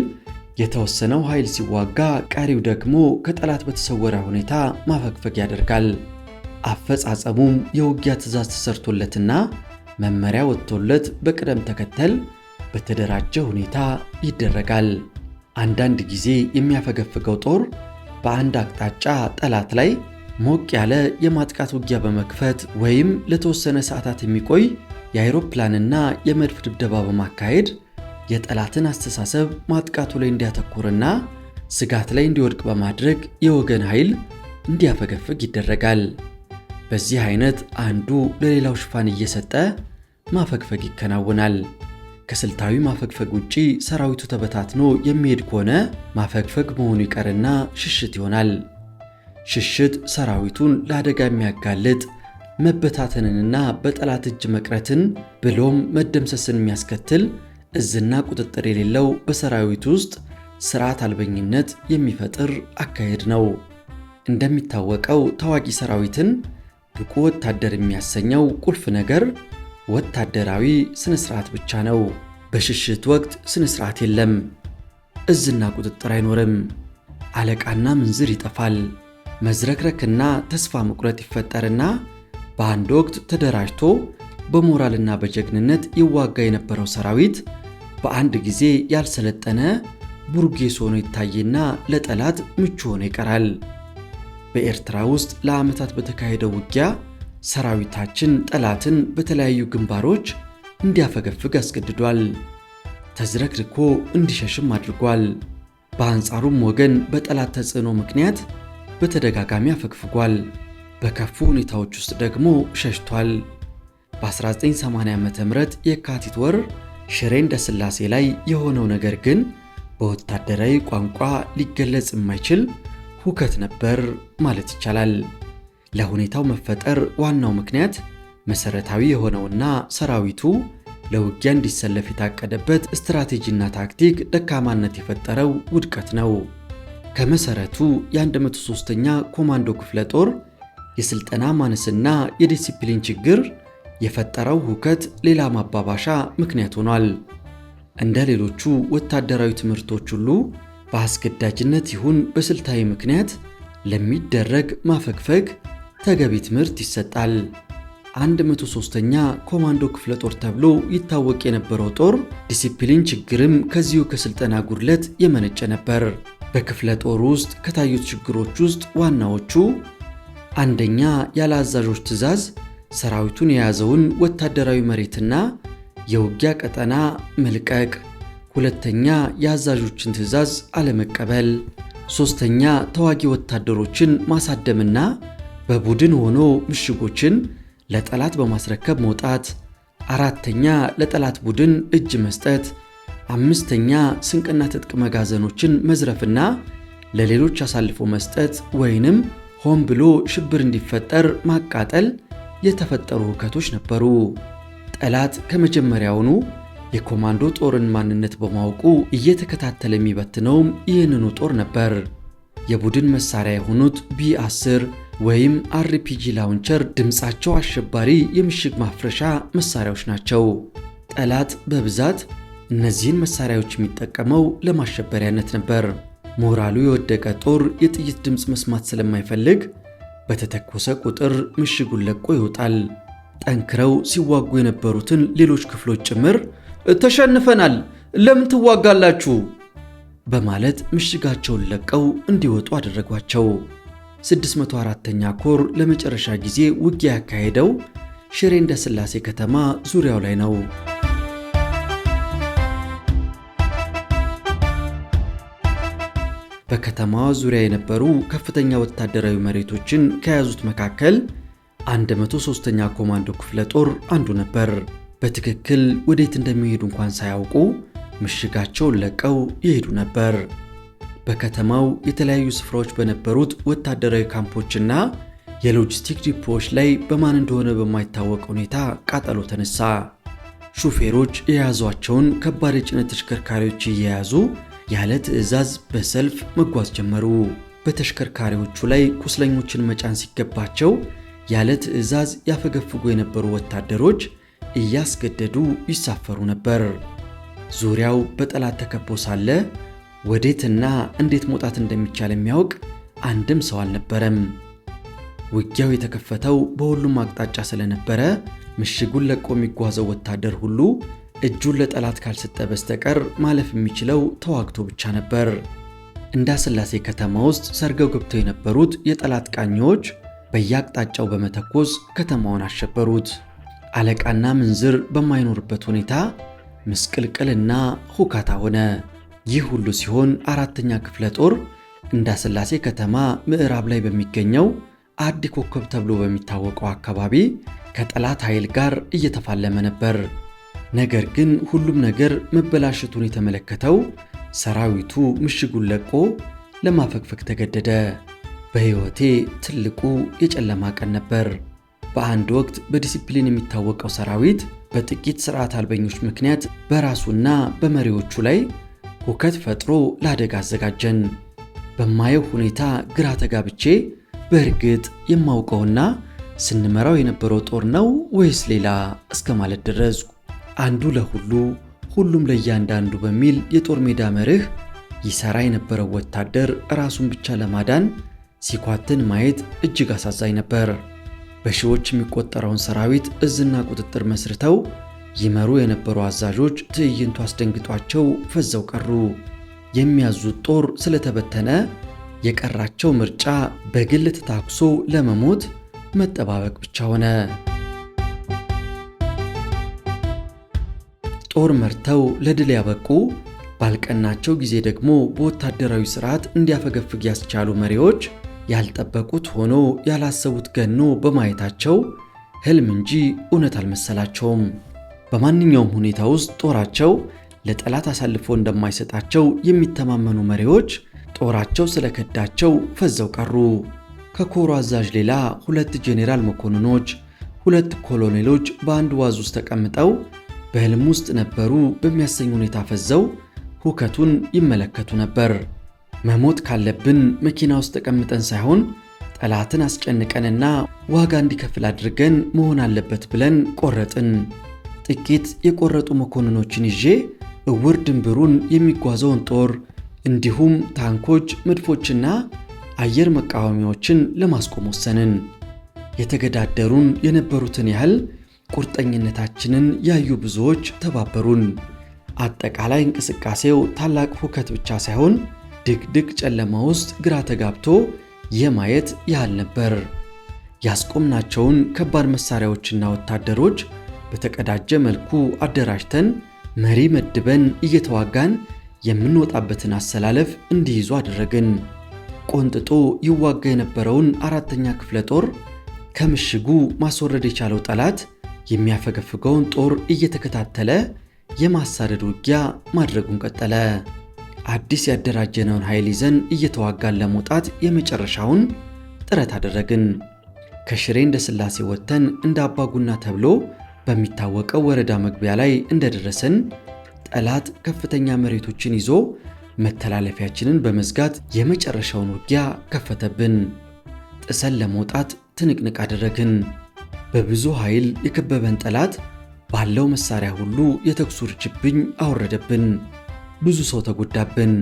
የተወሰነው ኃይል ሲዋጋ ቀሪው ደግሞ ከጠላት በተሰወረ ሁኔታ ማፈግፈግ ያደርጋል። አፈጻጸሙም የውጊያ ትዕዛዝ ተሰርቶለትና መመሪያ ወጥቶለት በቅደም ተከተል በተደራጀ ሁኔታ ይደረጋል። አንዳንድ ጊዜ የሚያፈገፍገው ጦር በአንድ አቅጣጫ ጠላት ላይ ሞቅ ያለ የማጥቃት ውጊያ በመክፈት ወይም ለተወሰነ ሰዓታት የሚቆይ የአውሮፕላንና የመድፍ ድብደባ በማካሄድ የጠላትን አስተሳሰብ ማጥቃቱ ላይ እንዲያተኩርና ስጋት ላይ እንዲወድቅ በማድረግ የወገን ኃይል እንዲያፈገፍግ ይደረጋል። በዚህ አይነት አንዱ ለሌላው ሽፋን እየሰጠ ማፈግፈግ ይከናወናል። ከስልታዊ ማፈግፈግ ውጪ ሰራዊቱ ተበታትኖ የሚሄድ ከሆነ ማፈግፈግ መሆኑ ይቀርና ሽሽት ይሆናል። ሽሽት ሰራዊቱን ለአደጋ የሚያጋልጥ መበታተንንና በጠላት እጅ መቅረትን ብሎም መደምሰስን የሚያስከትል እዝና ቁጥጥር የሌለው በሰራዊቱ ውስጥ ስርዓት አልበኝነት የሚፈጥር አካሄድ ነው። እንደሚታወቀው ተዋጊ ሰራዊትን ብቁ ወታደር የሚያሰኘው ቁልፍ ነገር ወታደራዊ ስነ ስርዓት ብቻ ነው። በሽሽት ወቅት ስነ ስርዓት የለም። እዝና ቁጥጥር አይኖርም። አለቃና ምንዝር ይጠፋል። መዝረክረክና ተስፋ መቁረጥ ይፈጠርና በአንድ ወቅት ተደራጅቶ በሞራልና በጀግንነት ይዋጋ የነበረው ሰራዊት በአንድ ጊዜ ያልሰለጠነ ቡርጌስ ሆኖ ይታይና ለጠላት ምቹ ሆኖ ይቀራል። በኤርትራ ውስጥ ለዓመታት በተካሄደው ውጊያ ሰራዊታችን ጠላትን በተለያዩ ግንባሮች እንዲያፈገፍግ አስገድዷል። ተዝረክርኮ እንዲሸሽም አድርጓል። በአንጻሩም ወገን በጠላት ተጽዕኖ ምክንያት በተደጋጋሚ አፈግፍጓል። በከፉ ሁኔታዎች ውስጥ ደግሞ ሸሽቷል። በ1980 ዓ.ም የካቲት ወር ሽሬ እንዳስላሴ ላይ የሆነው ነገር ግን በወታደራዊ ቋንቋ ሊገለጽ የማይችል ሁከት ነበር ማለት ይቻላል። ለሁኔታው መፈጠር ዋናው ምክንያት መሰረታዊ የሆነውና ሰራዊቱ ለውጊያ እንዲሰለፍ የታቀደበት ስትራቴጂና ታክቲክ ደካማነት የፈጠረው ውድቀት ነው። ከመሰረቱ የ103ኛ ኮማንዶ ክፍለ ጦር የስልጠና ማነስና የዲሲፕሊን ችግር የፈጠረው ሁከት ሌላ ማባባሻ ምክንያት ሆኗል። እንደ ሌሎቹ ወታደራዊ ትምህርቶች ሁሉ በአስገዳጅነት ይሁን በስልታዊ ምክንያት ለሚደረግ ማፈግፈግ ተገቢ ትምህርት ይሰጣል። 103ኛ ኮማንዶ ክፍለ ጦር ተብሎ ይታወቅ የነበረው ጦር ዲሲፕሊን ችግርም ከዚሁ ከስልጠና ጉድለት የመነጨ ነበር። በክፍለ ጦር ውስጥ ከታዩት ችግሮች ውስጥ ዋናዎቹ አንደኛ፣ ያለ አዛዦች ትዕዛዝ ሰራዊቱን የያዘውን ወታደራዊ መሬትና የውጊያ ቀጠና መልቀቅ፣ ሁለተኛ፣ የአዛዦችን ትዕዛዝ አለመቀበል፣ ሶስተኛ፣ ተዋጊ ወታደሮችን ማሳደምና በቡድን ሆኖ ምሽጎችን ለጠላት በማስረከብ መውጣት፣ አራተኛ፣ ለጠላት ቡድን እጅ መስጠት፣ አምስተኛ፣ ስንቅና ትጥቅ መጋዘኖችን መዝረፍና ለሌሎች አሳልፎ መስጠት ወይንም ሆን ብሎ ሽብር እንዲፈጠር ማቃጠል የተፈጠሩ ሁከቶች ነበሩ። ጠላት ከመጀመሪያውኑ የኮማንዶ ጦርን ማንነት በማወቁ እየተከታተለ የሚበትነውም ይህንኑ ጦር ነበር። የቡድን መሳሪያ የሆኑት ቢ10 ወይም አርፒጂ ላውንቸር ድምፃቸው አሸባሪ የምሽግ ማፍረሻ መሳሪያዎች ናቸው። ጠላት በብዛት እነዚህን መሳሪያዎች የሚጠቀመው ለማሸበሪያነት ነበር። ሞራሉ የወደቀ ጦር የጥይት ድምፅ መስማት ስለማይፈልግ በተተኮሰ ቁጥር ምሽጉን ለቆ ይወጣል። ጠንክረው ሲዋጉ የነበሩትን ሌሎች ክፍሎች ጭምር ተሸንፈናል፣ ለምን ትዋጋላችሁ በማለት ምሽጋቸውን ለቀው እንዲወጡ አደረጓቸው። 604ኛ ኮር ለመጨረሻ ጊዜ ውጊያ ያካሄደው ሽሬ እንዳስላሴ ከተማ ዙሪያው ላይ ነው። በከተማዋ ዙሪያ የነበሩ ከፍተኛ ወታደራዊ መሬቶችን ከያዙት መካከል 103ኛ ኮማንዶ ክፍለ ጦር አንዱ ነበር። በትክክል ወዴት እንደሚሄዱ እንኳን ሳያውቁ ምሽጋቸውን ለቀው ይሄዱ ነበር። በከተማው የተለያዩ ስፍራዎች በነበሩት ወታደራዊ ካምፖችና የሎጂስቲክ ዲፖዎች ላይ በማን እንደሆነ በማይታወቅ ሁኔታ ቃጠሎ ተነሳ። ሹፌሮች የያዟቸውን ከባድ የጭነት ተሽከርካሪዎች እየያዙ ያለ ትዕዛዝ በሰልፍ መጓዝ ጀመሩ። በተሽከርካሪዎቹ ላይ ቁስለኞችን መጫን ሲገባቸው ያለ ትዕዛዝ ያፈገፍጉ የነበሩ ወታደሮች እያስገደዱ ይሳፈሩ ነበር። ዙሪያው በጠላት ተከቦ ሳለ ወዴትና እንዴት መውጣት እንደሚቻል የሚያውቅ አንድም ሰው አልነበረም። ውጊያው የተከፈተው በሁሉም አቅጣጫ ስለነበረ ምሽጉን ለቆ የሚጓዘው ወታደር ሁሉ እጁን ለጠላት ካልሰጠ በስተቀር ማለፍ የሚችለው ተዋግቶ ብቻ ነበር። እንዳስላሴ ከተማ ውስጥ ሰርገው ገብተው የነበሩት የጠላት ቃኞች በየአቅጣጫው በመተኮስ ከተማውን አሸበሩት። አለቃና ምንዝር በማይኖርበት ሁኔታ ምስቅልቅልና ሁካታ ሆነ። ይህ ሁሉ ሲሆን 4ኛ ክፍለ ጦር እንዳስላሴ ከተማ ምዕራብ ላይ በሚገኘው አዲ ኮከብ ተብሎ በሚታወቀው አካባቢ ከጠላት ኃይል ጋር እየተፋለመ ነበር። ነገር ግን ሁሉም ነገር መበላሸቱን የተመለከተው ሰራዊቱ ምሽጉን ለቆ ለማፈግፈግ ተገደደ። በሕይወቴ ትልቁ የጨለማ ቀን ነበር። በአንድ ወቅት በዲሲፕሊን የሚታወቀው ሰራዊት በጥቂት ስርዓት አልበኞች ምክንያት በራሱና በመሪዎቹ ላይ ሁከት ፈጥሮ ለአደጋ አዘጋጀን። በማየው ሁኔታ ግራ ተጋብቼ በእርግጥ የማውቀውና ስንመራው የነበረው ጦር ነው ወይስ ሌላ እስከ ማለት ደረስኩ። አንዱ ለሁሉ ሁሉም ለእያንዳንዱ በሚል የጦር ሜዳ መርህ ይሰራ የነበረው ወታደር ራሱን ብቻ ለማዳን ሲኳትን ማየት እጅግ አሳዛኝ ነበር። በሺዎች የሚቆጠረውን ሰራዊት እዝና ቁጥጥር መስርተው ይመሩ የነበሩ አዛዦች ትዕይንቱ አስደንግጧቸው ፈዘው ቀሩ። የሚያዙት ጦር ስለተበተነ የቀራቸው ምርጫ በግል ተታኩሶ ለመሞት መጠባበቅ ብቻ ሆነ። ጦር መርተው ለድል ያበቁ ባልቀናቸው ጊዜ ደግሞ በወታደራዊ ስርዓት እንዲያፈገፍግ ያስቻሉ መሪዎች ያልጠበቁት ሆኖ ያላሰቡት ገኖ በማየታቸው ህልም እንጂ እውነት አልመሰላቸውም። በማንኛውም ሁኔታ ውስጥ ጦራቸው ለጠላት አሳልፎ እንደማይሰጣቸው የሚተማመኑ መሪዎች ጦራቸው ስለከዳቸው ፈዘው ቀሩ። ከኮሩ አዛዥ ሌላ 2 ጄኔራል መኮንኖች፣ 2 ኮሎኔሎች በአንድ ዋዝ ውስጥ ተቀምጠው በህልም ውስጥ ነበሩ በሚያሰኝ ሁኔታ ፈዘው ሁከቱን ይመለከቱ ነበር። መሞት ካለብን መኪና ውስጥ ተቀምጠን ሳይሆን ጠላትን አስጨንቀንና ዋጋ እንዲከፍል አድርገን መሆን አለበት ብለን ቆረጥን። ጥቂት የቆረጡ መኮንኖችን ይዤ እውር ድንብሩን የሚጓዘውን ጦር እንዲሁም ታንኮች፣ መድፎችና አየር መቃወሚያዎችን ለማስቆም ወሰንን። የተገዳደሩን የነበሩትን ያህል ቁርጠኝነታችንን ያዩ ብዙዎች ተባበሩን። አጠቃላይ እንቅስቃሴው ታላቅ ሁከት ብቻ ሳይሆን ድቅድቅ ጨለማ ውስጥ ግራ ተጋብቶ የማየት ያህል ነበር። ያስቆምናቸውን ከባድ መሳሪያዎችና ወታደሮች በተቀዳጀ መልኩ አደራጅተን መሪ መድበን እየተዋጋን የምንወጣበትን አሰላለፍ እንዲይዙ አደረግን። ቆንጥጦ ይዋጋ የነበረውን 4ኛ ክፍለ ጦር ከምሽጉ ማስወረድ የቻለው ጠላት የሚያፈገፍገውን ጦር እየተከታተለ የማሳደድ ውጊያ ማድረጉን ቀጠለ። አዲስ ያደራጀነውን ኃይል ይዘን እየተዋጋን ለመውጣት የመጨረሻውን ጥረት አደረግን። ከሽሬ እንደ ስላሴ ወጥተን እንደ አባጉና ተብሎ በሚታወቀው ወረዳ መግቢያ ላይ እንደደረሰን ጠላት ከፍተኛ መሬቶችን ይዞ መተላለፊያችንን በመዝጋት የመጨረሻውን ውጊያ ከፈተብን። ጥሰን ለመውጣት ትንቅንቅ አደረግን። በብዙ ኃይል የከበበን ጠላት ባለው መሳሪያ ሁሉ የተኩስ ውርጅብኝ አወረደብን። ብዙ ሰው ተጎዳብን።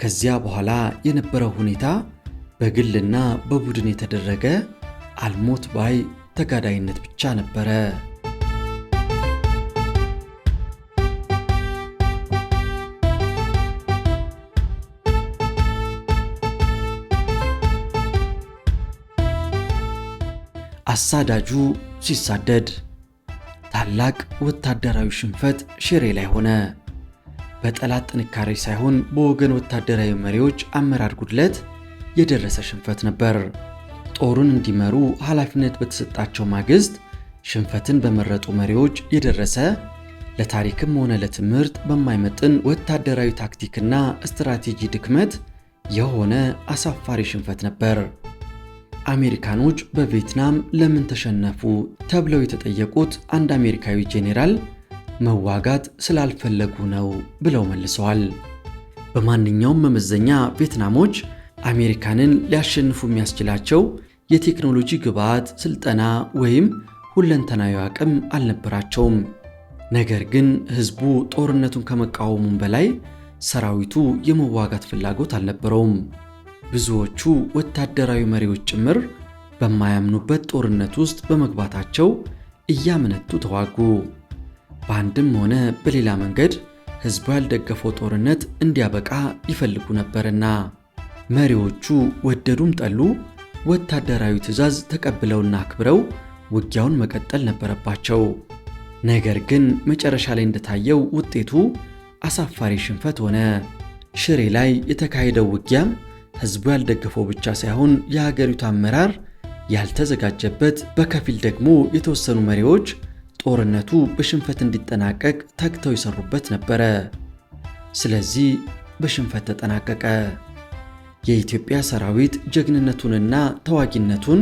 ከዚያ በኋላ የነበረው ሁኔታ በግልና በቡድን የተደረገ አልሞት ባይ ተጋዳይነት ብቻ ነበረ። አሳዳጁ ሲሳደድ ታላቅ ወታደራዊ ሽንፈት ሽሬ ላይ ሆነ። በጠላት ጥንካሬ ሳይሆን በወገን ወታደራዊ መሪዎች አመራር ጉድለት የደረሰ ሽንፈት ነበር። ጦሩን እንዲመሩ ኃላፊነት በተሰጣቸው ማግስት ሽንፈትን በመረጡ መሪዎች የደረሰ ለታሪክም ሆነ ለትምህርት በማይመጥን ወታደራዊ ታክቲክና ስትራቴጂ ድክመት የሆነ አሳፋሪ ሽንፈት ነበር። አሜሪካኖች በቪየትናም ለምን ተሸነፉ ተብለው የተጠየቁት አንድ አሜሪካዊ ጄኔራል መዋጋት ስላልፈለጉ ነው ብለው መልሰዋል። በማንኛውም መመዘኛ ቪየትናሞች አሜሪካንን ሊያሸንፉ የሚያስችላቸው የቴክኖሎጂ ግብዓት፣ ስልጠና ወይም ሁለንተናዊ አቅም አልነበራቸውም። ነገር ግን ህዝቡ ጦርነቱን ከመቃወሙም በላይ ሰራዊቱ የመዋጋት ፍላጎት አልነበረውም። ብዙዎቹ ወታደራዊ መሪዎች ጭምር በማያምኑበት ጦርነት ውስጥ በመግባታቸው እያመነቱ ተዋጉ። በአንድም ሆነ በሌላ መንገድ ህዝቡ ያልደገፈው ጦርነት እንዲያበቃ ይፈልጉ ነበርና መሪዎቹ ወደዱም ጠሉ ወታደራዊ ትዕዛዝ ተቀብለውና አክብረው ውጊያውን መቀጠል ነበረባቸው። ነገር ግን መጨረሻ ላይ እንደታየው ውጤቱ አሳፋሪ ሽንፈት ሆነ። ሽሬ ላይ የተካሄደው ውጊያም ህዝቡ ያልደገፈው ብቻ ሳይሆን የሀገሪቱ አመራር ያልተዘጋጀበት፣ በከፊል ደግሞ የተወሰኑ መሪዎች ጦርነቱ በሽንፈት እንዲጠናቀቅ ተግተው ይሰሩበት ነበረ። ስለዚህ በሽንፈት ተጠናቀቀ። የኢትዮጵያ ሰራዊት ጀግንነቱንና ተዋጊነቱን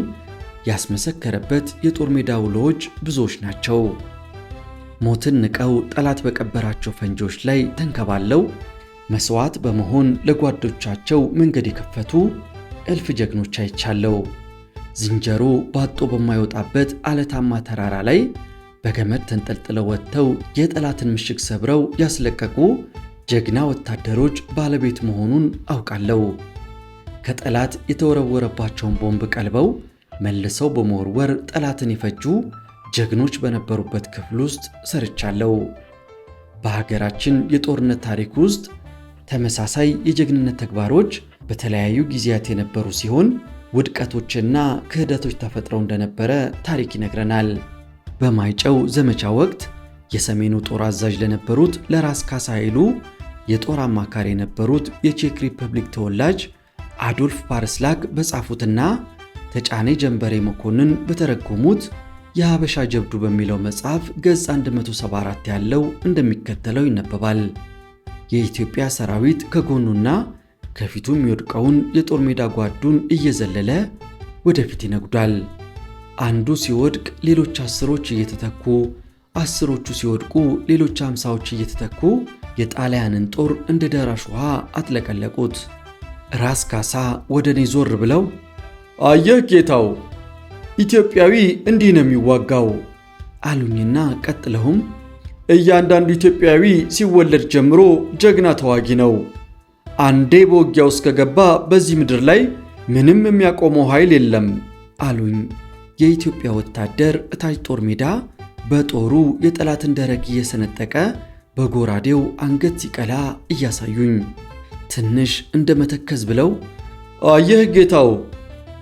ያስመሰከረበት የጦር ሜዳ ውሎዎች ብዙዎች ናቸው። ሞትን ንቀው ጠላት በቀበራቸው ፈንጂዎች ላይ ተንከባለው መስዋዕት በመሆን ለጓዶቻቸው መንገድ የከፈቱ እልፍ ጀግኖች አይቻለው። ዝንጀሮ ባጦ በማይወጣበት አለታማ ተራራ ላይ በገመድ ተንጠልጥለው ወጥተው የጠላትን ምሽግ ሰብረው ያስለቀቁ ጀግና ወታደሮች ባለቤት መሆኑን አውቃለሁ። ከጠላት የተወረወረባቸውን ቦምብ ቀልበው መልሰው በመወርወር ጠላትን የፈጁ ጀግኖች በነበሩበት ክፍል ውስጥ ሰርቻለሁ። በሀገራችን የጦርነት ታሪክ ውስጥ ተመሳሳይ የጀግንነት ተግባሮች በተለያዩ ጊዜያት የነበሩ ሲሆን ውድቀቶችና ክህደቶች ተፈጥረው እንደነበረ ታሪክ ይነግረናል። በማይጨው ዘመቻ ወቅት የሰሜኑ ጦር አዛዥ ለነበሩት ለራስ ካሳ ኃይሉ የጦር አማካሪ የነበሩት የቼክ ሪፐብሊክ ተወላጅ አዶልፍ ፓርስላግ በጻፉትና ተጫኔ ጀንበሬ መኮንን በተረጎሙት የሐበሻ ጀብዱ በሚለው መጽሐፍ ገጽ 174 ያለው እንደሚከተለው ይነበባል። የኢትዮጵያ ሰራዊት ከጎኑና ከፊቱ የሚወድቀውን የጦር ሜዳ ጓዱን እየዘለለ ወደፊት ይነጉዳል። አንዱ ሲወድቅ ሌሎች አስሮች እየተተኩ፣ አስሮቹ ሲወድቁ ሌሎች 50ዎች እየተተኩ የጣሊያንን ጦር እንደ ደራሽ ውሃ አጥለቀለቁት። ራስ ካሳ ወደ እኔ ዞር ብለው አየህ ጌታው፣ ኢትዮጵያዊ እንዲህ ነው የሚዋጋው አሉኝና ቀጥለውም እያንዳንዱ ኢትዮጵያዊ ሲወለድ ጀምሮ ጀግና ተዋጊ ነው። አንዴ በውጊያ ውስጥ ከገባ በዚህ ምድር ላይ ምንም የሚያቆመው ኃይል የለም አሉኝ። የኢትዮጵያ ወታደር እታች ጦር ሜዳ በጦሩ የጠላትን ደረግ እየሰነጠቀ በጎራዴው አንገት ሲቀላ እያሳዩኝ ትንሽ እንደ መተከዝ ብለው አየህ ጌታው፣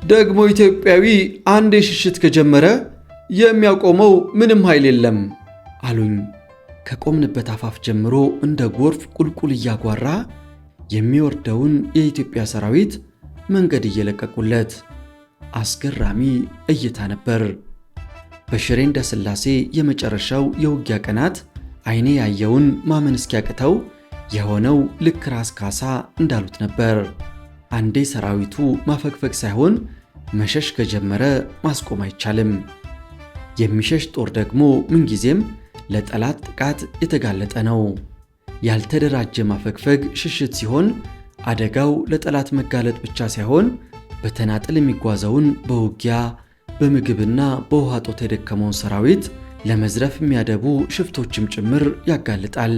ደግሞ ኢትዮጵያዊ አንዴ ሽሽት ከጀመረ የሚያቆመው ምንም ኃይል የለም አሉኝ። ከቆምንበት አፋፍ ጀምሮ እንደ ጎርፍ ቁልቁል እያጓራ የሚወርደውን የኢትዮጵያ ሰራዊት መንገድ እየለቀቁለት አስገራሚ እይታ ነበር። በሽሬ እንዳስላሴ የመጨረሻው የውጊያ ቀናት ዓይኔ ያየውን ማመን እስኪያቅተው የሆነው ልክ ራስ ካሳ እንዳሉት ነበር። አንዴ ሰራዊቱ ማፈግፈግ ሳይሆን መሸሽ ከጀመረ ማስቆም አይቻልም። የሚሸሽ ጦር ደግሞ ምንጊዜም ለጠላት ጥቃት የተጋለጠ ነው። ያልተደራጀ ማፈግፈግ ሽሽት ሲሆን አደጋው ለጠላት መጋለጥ ብቻ ሳይሆን በተናጠል የሚጓዘውን በውጊያ በምግብና በውሃ ጦት የደከመውን ሰራዊት ለመዝረፍ የሚያደቡ ሽፍቶችም ጭምር ያጋልጣል።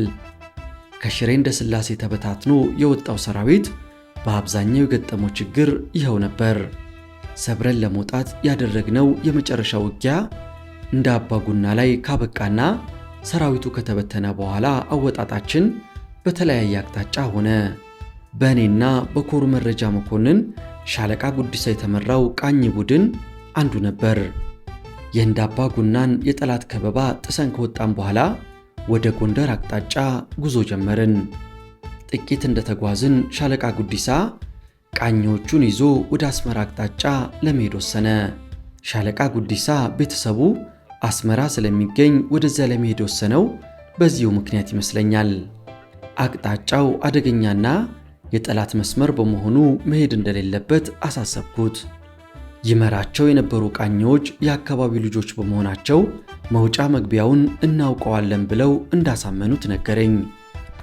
ከሽሬ እንዳስላሴ ተበታትኖ የወጣው ሰራዊት በአብዛኛው የገጠመው ችግር ይኸው ነበር። ሰብረን ለመውጣት ያደረግነው የመጨረሻ ውጊያ እንደ አባጉና ላይ ካበቃና ሰራዊቱ ከተበተነ በኋላ አወጣጣችን በተለያየ አቅጣጫ ሆነ። በእኔና በኮሩ መረጃ መኮንን ሻለቃ ጉዲሳ የተመራው ቃኝ ቡድን አንዱ ነበር። የእንደ አባጉናን የጠላት ከበባ ጥሰን ከወጣን በኋላ ወደ ጎንደር አቅጣጫ ጉዞ ጀመርን። ጥቂት እንደተጓዝን ሻለቃ ጉዲሳ ቃኞቹን ይዞ ወደ አስመራ አቅጣጫ ለመሄድ ወሰነ። ሻለቃ ጉዲሳ ቤተሰቡ አስመራ ስለሚገኝ ወደዚያ ለመሄድ ወሰነው በዚሁ ምክንያት ይመስለኛል። አቅጣጫው አደገኛና የጠላት መስመር በመሆኑ መሄድ እንደሌለበት አሳሰብኩት። ይመራቸው የነበሩ ቃኞች የአካባቢው ልጆች በመሆናቸው መውጫ መግቢያውን እናውቀዋለን ብለው እንዳሳመኑት ነገረኝ።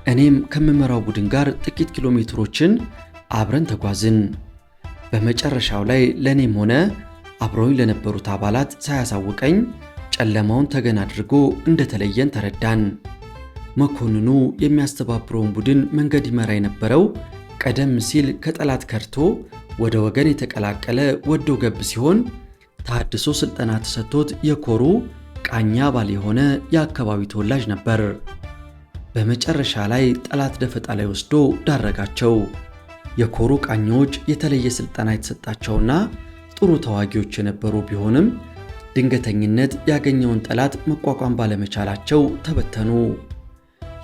እኔም ከምመራው ቡድን ጋር ጥቂት ኪሎ ሜትሮችን አብረን ተጓዝን። በመጨረሻው ላይ ለእኔም ሆነ አብረውኝ ለነበሩት አባላት ሳያሳውቀኝ ጨለማውን ተገን አድርጎ እንደተለየን ተረዳን። መኮንኑ የሚያስተባብረውን ቡድን መንገድ ይመራ የነበረው ቀደም ሲል ከጠላት ከርቶ ወደ ወገን የተቀላቀለ ወዶ ገብ ሲሆን ታድሶ ስልጠና ተሰጥቶት የኮሩ ቃኛ አባል የሆነ የአካባቢው ተወላጅ ነበር። በመጨረሻ ላይ ጠላት ደፈጣ ላይ ወስዶ ዳረጋቸው። የኮሩ ቃኞች የተለየ ስልጠና የተሰጣቸውና ጥሩ ተዋጊዎች የነበሩ ቢሆንም ድንገተኝነት ያገኘውን ጠላት መቋቋም ባለመቻላቸው ተበተኑ።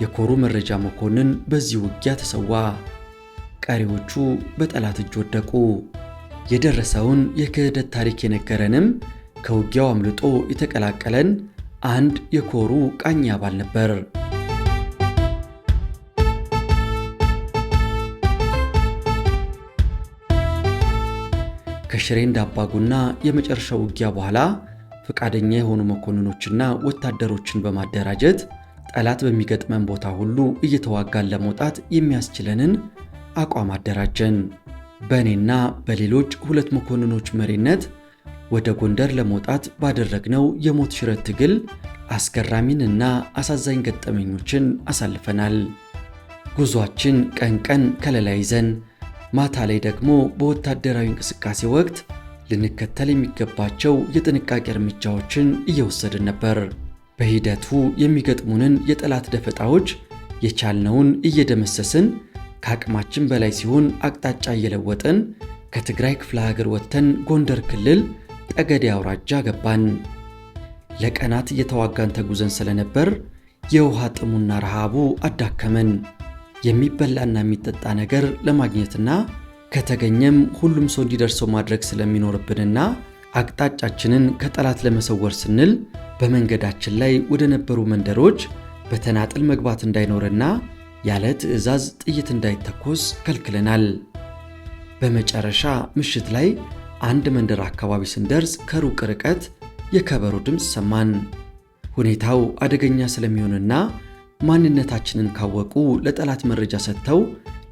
የኮሩ መረጃ መኮንን በዚህ ውጊያ ተሰዋ። ቀሪዎቹ በጠላት እጅ ወደቁ። የደረሰውን የክህደት ታሪክ የነገረንም ከውጊያው አምልጦ የተቀላቀለን አንድ የኮሩ ቃኝ አባል ነበር። ከሽሬ እንዳባጉና የመጨረሻው ውጊያ በኋላ ፈቃደኛ የሆኑ መኮንኖችና ወታደሮችን በማደራጀት ጠላት በሚገጥመን ቦታ ሁሉ እየተዋጋን ለመውጣት የሚያስችለንን አቋም አደራጀን። በእኔና በሌሎች ሁለት መኮንኖች መሪነት ወደ ጎንደር ለመውጣት ባደረግነው የሞት ሽረት ትግል አስገራሚንና አሳዛኝ ገጠመኞችን አሳልፈናል። ጉዟችን ቀን ቀን ከለላ ይዘን ማታ ላይ ደግሞ በወታደራዊ እንቅስቃሴ ወቅት ልንከተል የሚገባቸው የጥንቃቄ እርምጃዎችን እየወሰድን ነበር። በሂደቱ የሚገጥሙንን የጠላት ደፈጣዎች የቻልነውን እየደመሰስን ከአቅማችን በላይ ሲሆን አቅጣጫ እየለወጥን ከትግራይ ክፍለ ሀገር ወጥተን ጎንደር ክልል ጠገዴ አውራጃ ገባን። ለቀናት እየተዋጋን ተጉዘን ስለነበር የውሃ ጥሙና ረሃቡ አዳከመን። የሚበላና የሚጠጣ ነገር ለማግኘትና ከተገኘም ሁሉም ሰው እንዲደርሰው ማድረግ ስለሚኖርብንና አቅጣጫችንን ከጠላት ለመሰወር ስንል በመንገዳችን ላይ ወደ ነበሩ መንደሮች በተናጥል መግባት እንዳይኖርና ያለ ትዕዛዝ ጥይት እንዳይተኮስ ከልክለናል። በመጨረሻ ምሽት ላይ አንድ መንደር አካባቢ ስንደርስ ከሩቅ ርቀት የከበሮ ድምፅ ሰማን። ሁኔታው አደገኛ ስለሚሆንና ማንነታችንን ካወቁ ለጠላት መረጃ ሰጥተው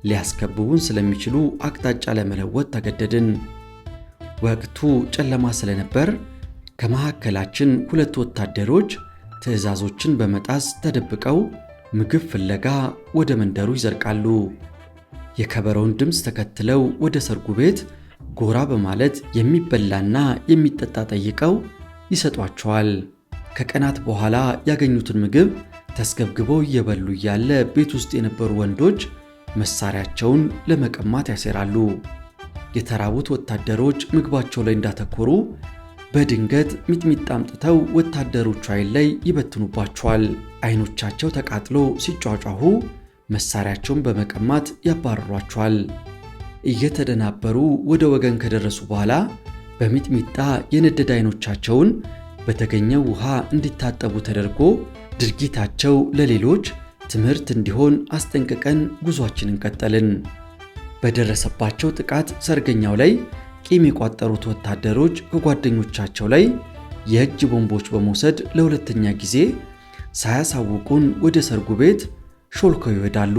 ሊያስከብቡን ስለሚችሉ አቅጣጫ ለመለወጥ ተገደድን። ወቅቱ ጨለማ ስለነበር ከመካከላችን ሁለት ወታደሮች ትዕዛዞችን በመጣስ ተደብቀው ምግብ ፍለጋ ወደ መንደሩ ይዘርቃሉ። የከበሮውን ድምፅ ተከትለው ወደ ሰርጉ ቤት ጎራ በማለት የሚበላና የሚጠጣ ጠይቀው ይሰጧቸዋል። ከቀናት በኋላ ያገኙትን ምግብ ተስገብግበው እየበሉ እያለ ቤት ውስጥ የነበሩ ወንዶች መሳሪያቸውን ለመቀማት ያሴራሉ። የተራቡት ወታደሮች ምግባቸው ላይ እንዳተኮሩ በድንገት ሚጥሚጣ አምጥተው ወታደሮቹ አይን ላይ ይበትኑባቸዋል። አይኖቻቸው ተቃጥሎ ሲጯጯሁ መሳሪያቸውን በመቀማት ያባረሯቸዋል። እየተደናበሩ ወደ ወገን ከደረሱ በኋላ በሚጥሚጣ የነደደ አይኖቻቸውን በተገኘው ውሃ እንዲታጠቡ ተደርጎ ድርጊታቸው ለሌሎች ትምህርት እንዲሆን አስጠንቅቀን ጉዟችንን ቀጠልን። በደረሰባቸው ጥቃት ሰርገኛው ላይ ቂም የቋጠሩት ወታደሮች ከጓደኞቻቸው ላይ የእጅ ቦምቦች በመውሰድ ለሁለተኛ ጊዜ ሳያሳውቁን ወደ ሰርጉ ቤት ሾልከው ይወዳሉ።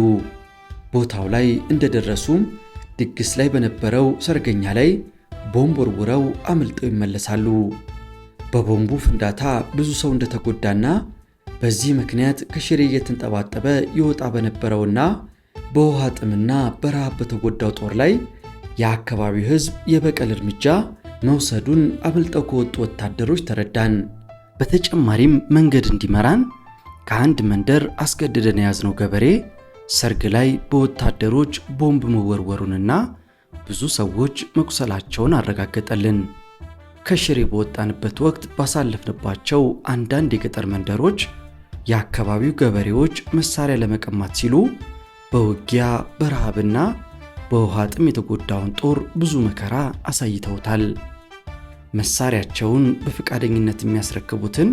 ቦታው ላይ እንደደረሱም ድግስ ላይ በነበረው ሰርገኛ ላይ ቦምብ ወርውረው አምልጠው ይመለሳሉ። በቦምቡ ፍንዳታ ብዙ ሰው እንደተጎዳና በዚህ ምክንያት ከሽሬ እየተንጠባጠበ ይወጣ በነበረውና በውሃ ጥምና በረሃብ በተጎዳው ጦር ላይ የአካባቢው ሕዝብ የበቀል እርምጃ መውሰዱን አምልጠው ከወጡ ወታደሮች ተረዳን። በተጨማሪም መንገድ እንዲመራን ከአንድ መንደር አስገድደን የያዝነው ገበሬ ሰርግ ላይ በወታደሮች ቦምብ መወርወሩንና ብዙ ሰዎች መቁሰላቸውን አረጋገጠልን። ከሽሬ በወጣንበት ወቅት ባሳለፍንባቸው አንዳንድ የገጠር መንደሮች የአካባቢው ገበሬዎች መሳሪያ ለመቀማት ሲሉ በውጊያ በረሃብና በውሃ ጥም የተጎዳውን ጦር ብዙ መከራ አሳይተውታል። መሳሪያቸውን በፈቃደኝነት የሚያስረክቡትን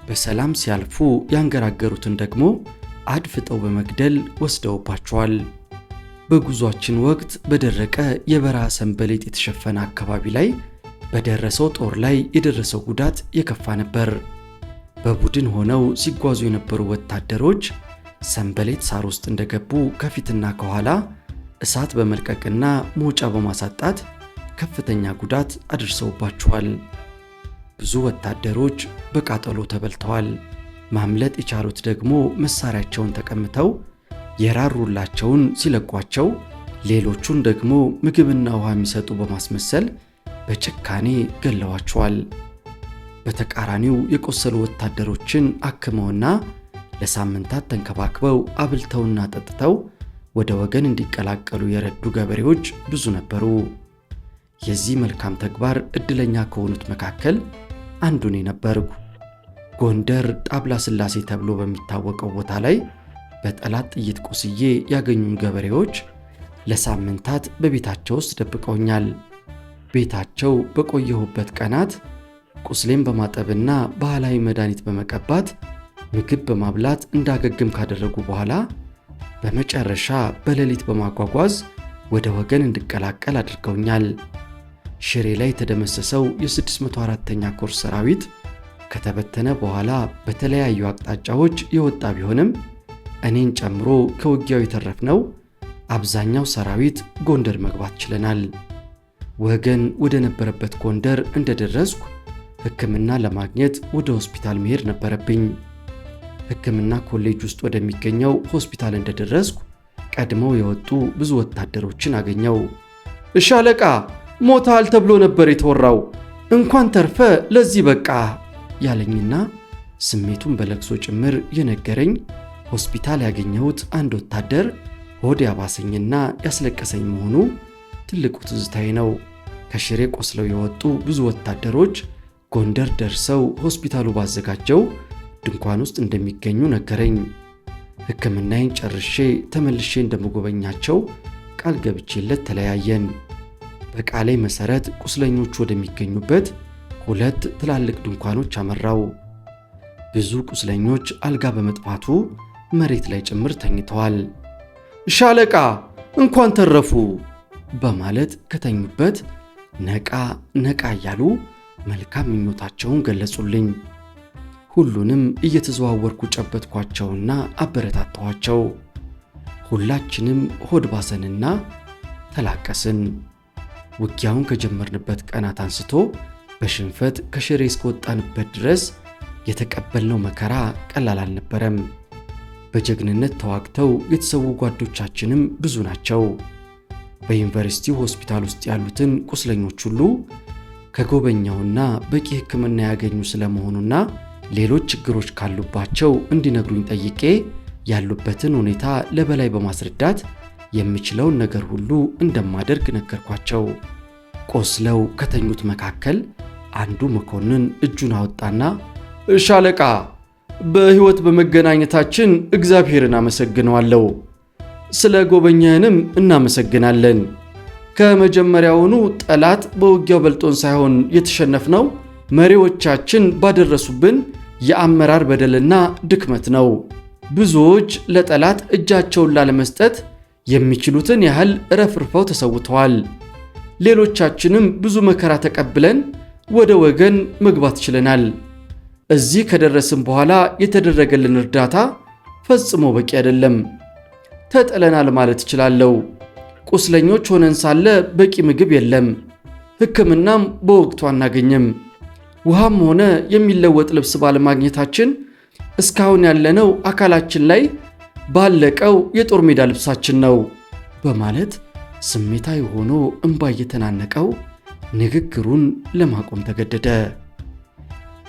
በሰላም ሲያልፉ ያንገራገሩትን ደግሞ አድፍጠው በመግደል ወስደውባቸዋል። በጉዟችን ወቅት በደረቀ የበረሃ ሰንበሌጥ የተሸፈነ አካባቢ ላይ በደረሰው ጦር ላይ የደረሰው ጉዳት የከፋ ነበር። በቡድን ሆነው ሲጓዙ የነበሩ ወታደሮች ሰንበሌጥ ሳር ውስጥ እንደገቡ ከፊትና ከኋላ እሳት በመልቀቅና መውጫ በማሳጣት ከፍተኛ ጉዳት አድርሰውባቸዋል። ብዙ ወታደሮች በቃጠሎ ተበልተዋል። ማምለጥ የቻሉት ደግሞ መሳሪያቸውን ተቀምተው የራሩላቸውን ሲለቋቸው፣ ሌሎቹን ደግሞ ምግብና ውሃ የሚሰጡ በማስመሰል በጭካኔ ገለዋቸዋል። በተቃራኒው የቆሰሉ ወታደሮችን አክመውና ለሳምንታት ተንከባክበው አብልተውና ጠጥተው ወደ ወገን እንዲቀላቀሉ የረዱ ገበሬዎች ብዙ ነበሩ። የዚህ መልካም ተግባር ዕድለኛ ከሆኑት መካከል አንዱ እኔ ነበርኩ። ጎንደር ጣብላ ሥላሴ ተብሎ በሚታወቀው ቦታ ላይ በጠላት ጥይት ቆስዬ ያገኙኝ ገበሬዎች ለሳምንታት በቤታቸው ውስጥ ደብቀውኛል። ቤታቸው በቆየሁበት ቀናት ቁስሌን በማጠብና ባህላዊ መድኃኒት በመቀባት ምግብ በማብላት እንዳገግም ካደረጉ በኋላ በመጨረሻ በሌሊት በማጓጓዝ ወደ ወገን እንድቀላቀል አድርገውኛል። ሽሬ ላይ የተደመሰሰው የ604ኛ ኮር ሰራዊት ከተበተነ በኋላ በተለያዩ አቅጣጫዎች የወጣ ቢሆንም እኔን ጨምሮ ከውጊያው የተረፍነው አብዛኛው ሰራዊት ጎንደር መግባት ችለናል። ወገን ወደ ነበረበት ጎንደር እንደደረስኩ ሕክምና ለማግኘት ወደ ሆስፒታል መሄድ ነበረብኝ። ሕክምና ኮሌጅ ውስጥ ወደሚገኘው ሆስፒታል እንደደረስኩ ቀድመው የወጡ ብዙ ወታደሮችን አገኘው። ሻለቃ ሞታል ተብሎ ነበር የተወራው፣ እንኳን ተርፈ ለዚህ በቃ ያለኝና ስሜቱን በለቅሶ ጭምር የነገረኝ ሆስፒታል ያገኘሁት አንድ ወታደር ሆድ ያባሰኝና ያስለቀሰኝ መሆኑ ትልቁ ትዝታዬ ነው። ከሽሬ ቆስለው የወጡ ብዙ ወታደሮች ጎንደር ደርሰው ሆስፒታሉ ባዘጋጀው ድንኳን ውስጥ እንደሚገኙ ነገረኝ። ሕክምናዬን ጨርሼ ተመልሼ እንደምጎበኛቸው ቃል ገብቼለት ተለያየን። በቃሌ መሠረት ቁስለኞቹ ወደሚገኙበት 2 ትላልቅ ድንኳኖች አመራው። ብዙ ቁስለኞች አልጋ በመጥፋቱ መሬት ላይ ጭምር ተኝተዋል። ሻለቃ እንኳን ተረፉ በማለት ከተኙበት ነቃ ነቃ እያሉ መልካም ምኞታቸውን ገለጹልኝ። ሁሉንም እየተዘዋወርኩ ጨበጥኳቸውና አበረታታኋቸው። ሁላችንም ሆድ ባሰንና ተላቀስን። ውጊያውን ከጀመርንበት ቀናት አንስቶ በሽንፈት ከሽሬ እስከወጣንበት ድረስ የተቀበልነው መከራ ቀላል አልነበረም። በጀግንነት ተዋግተው የተሰዉ ጓዶቻችንም ብዙ ናቸው። በዩኒቨርሲቲው ሆስፒታል ውስጥ ያሉትን ቁስለኞች ሁሉ ከጎበኛውና በቂ ሕክምና ያገኙ ስለመሆኑና ሌሎች ችግሮች ካሉባቸው እንዲነግሩኝ ጠይቄ ያሉበትን ሁኔታ ለበላይ በማስረዳት የምችለውን ነገር ሁሉ እንደማደርግ ነገርኳቸው። ቆስለው ከተኙት መካከል አንዱ መኮንን እጁን አወጣና ሻለቃ በሕይወት በመገናኘታችን እግዚአብሔርን አመሰግነዋለሁ። ስለ ጎበኛህንም እናመሰግናለን። ከመጀመሪያውኑ ጠላት በውጊያው በልጦን ሳይሆን የተሸነፍነው መሪዎቻችን ባደረሱብን የአመራር በደልና ድክመት ነው። ብዙዎች ለጠላት እጃቸውን ላለመስጠት የሚችሉትን ያህል ረፍርፈው ተሰውተዋል። ሌሎቻችንም ብዙ መከራ ተቀብለን ወደ ወገን መግባት ችለናል። እዚህ ከደረስን በኋላ የተደረገልን እርዳታ ፈጽሞ በቂ አይደለም። ተጥለናል ማለት እችላለሁ። ቁስለኞች ሆነን ሳለ በቂ ምግብ የለም። ሕክምናም በወቅቱ አናገኝም። ውሃም ሆነ የሚለወጥ ልብስ ባለማግኘታችን እስካሁን ያለነው አካላችን ላይ ባለቀው የጦር ሜዳ ልብሳችን ነው በማለት ስሜታዊ ሆኖ እንባ እየተናነቀው ንግግሩን ለማቆም ተገደደ።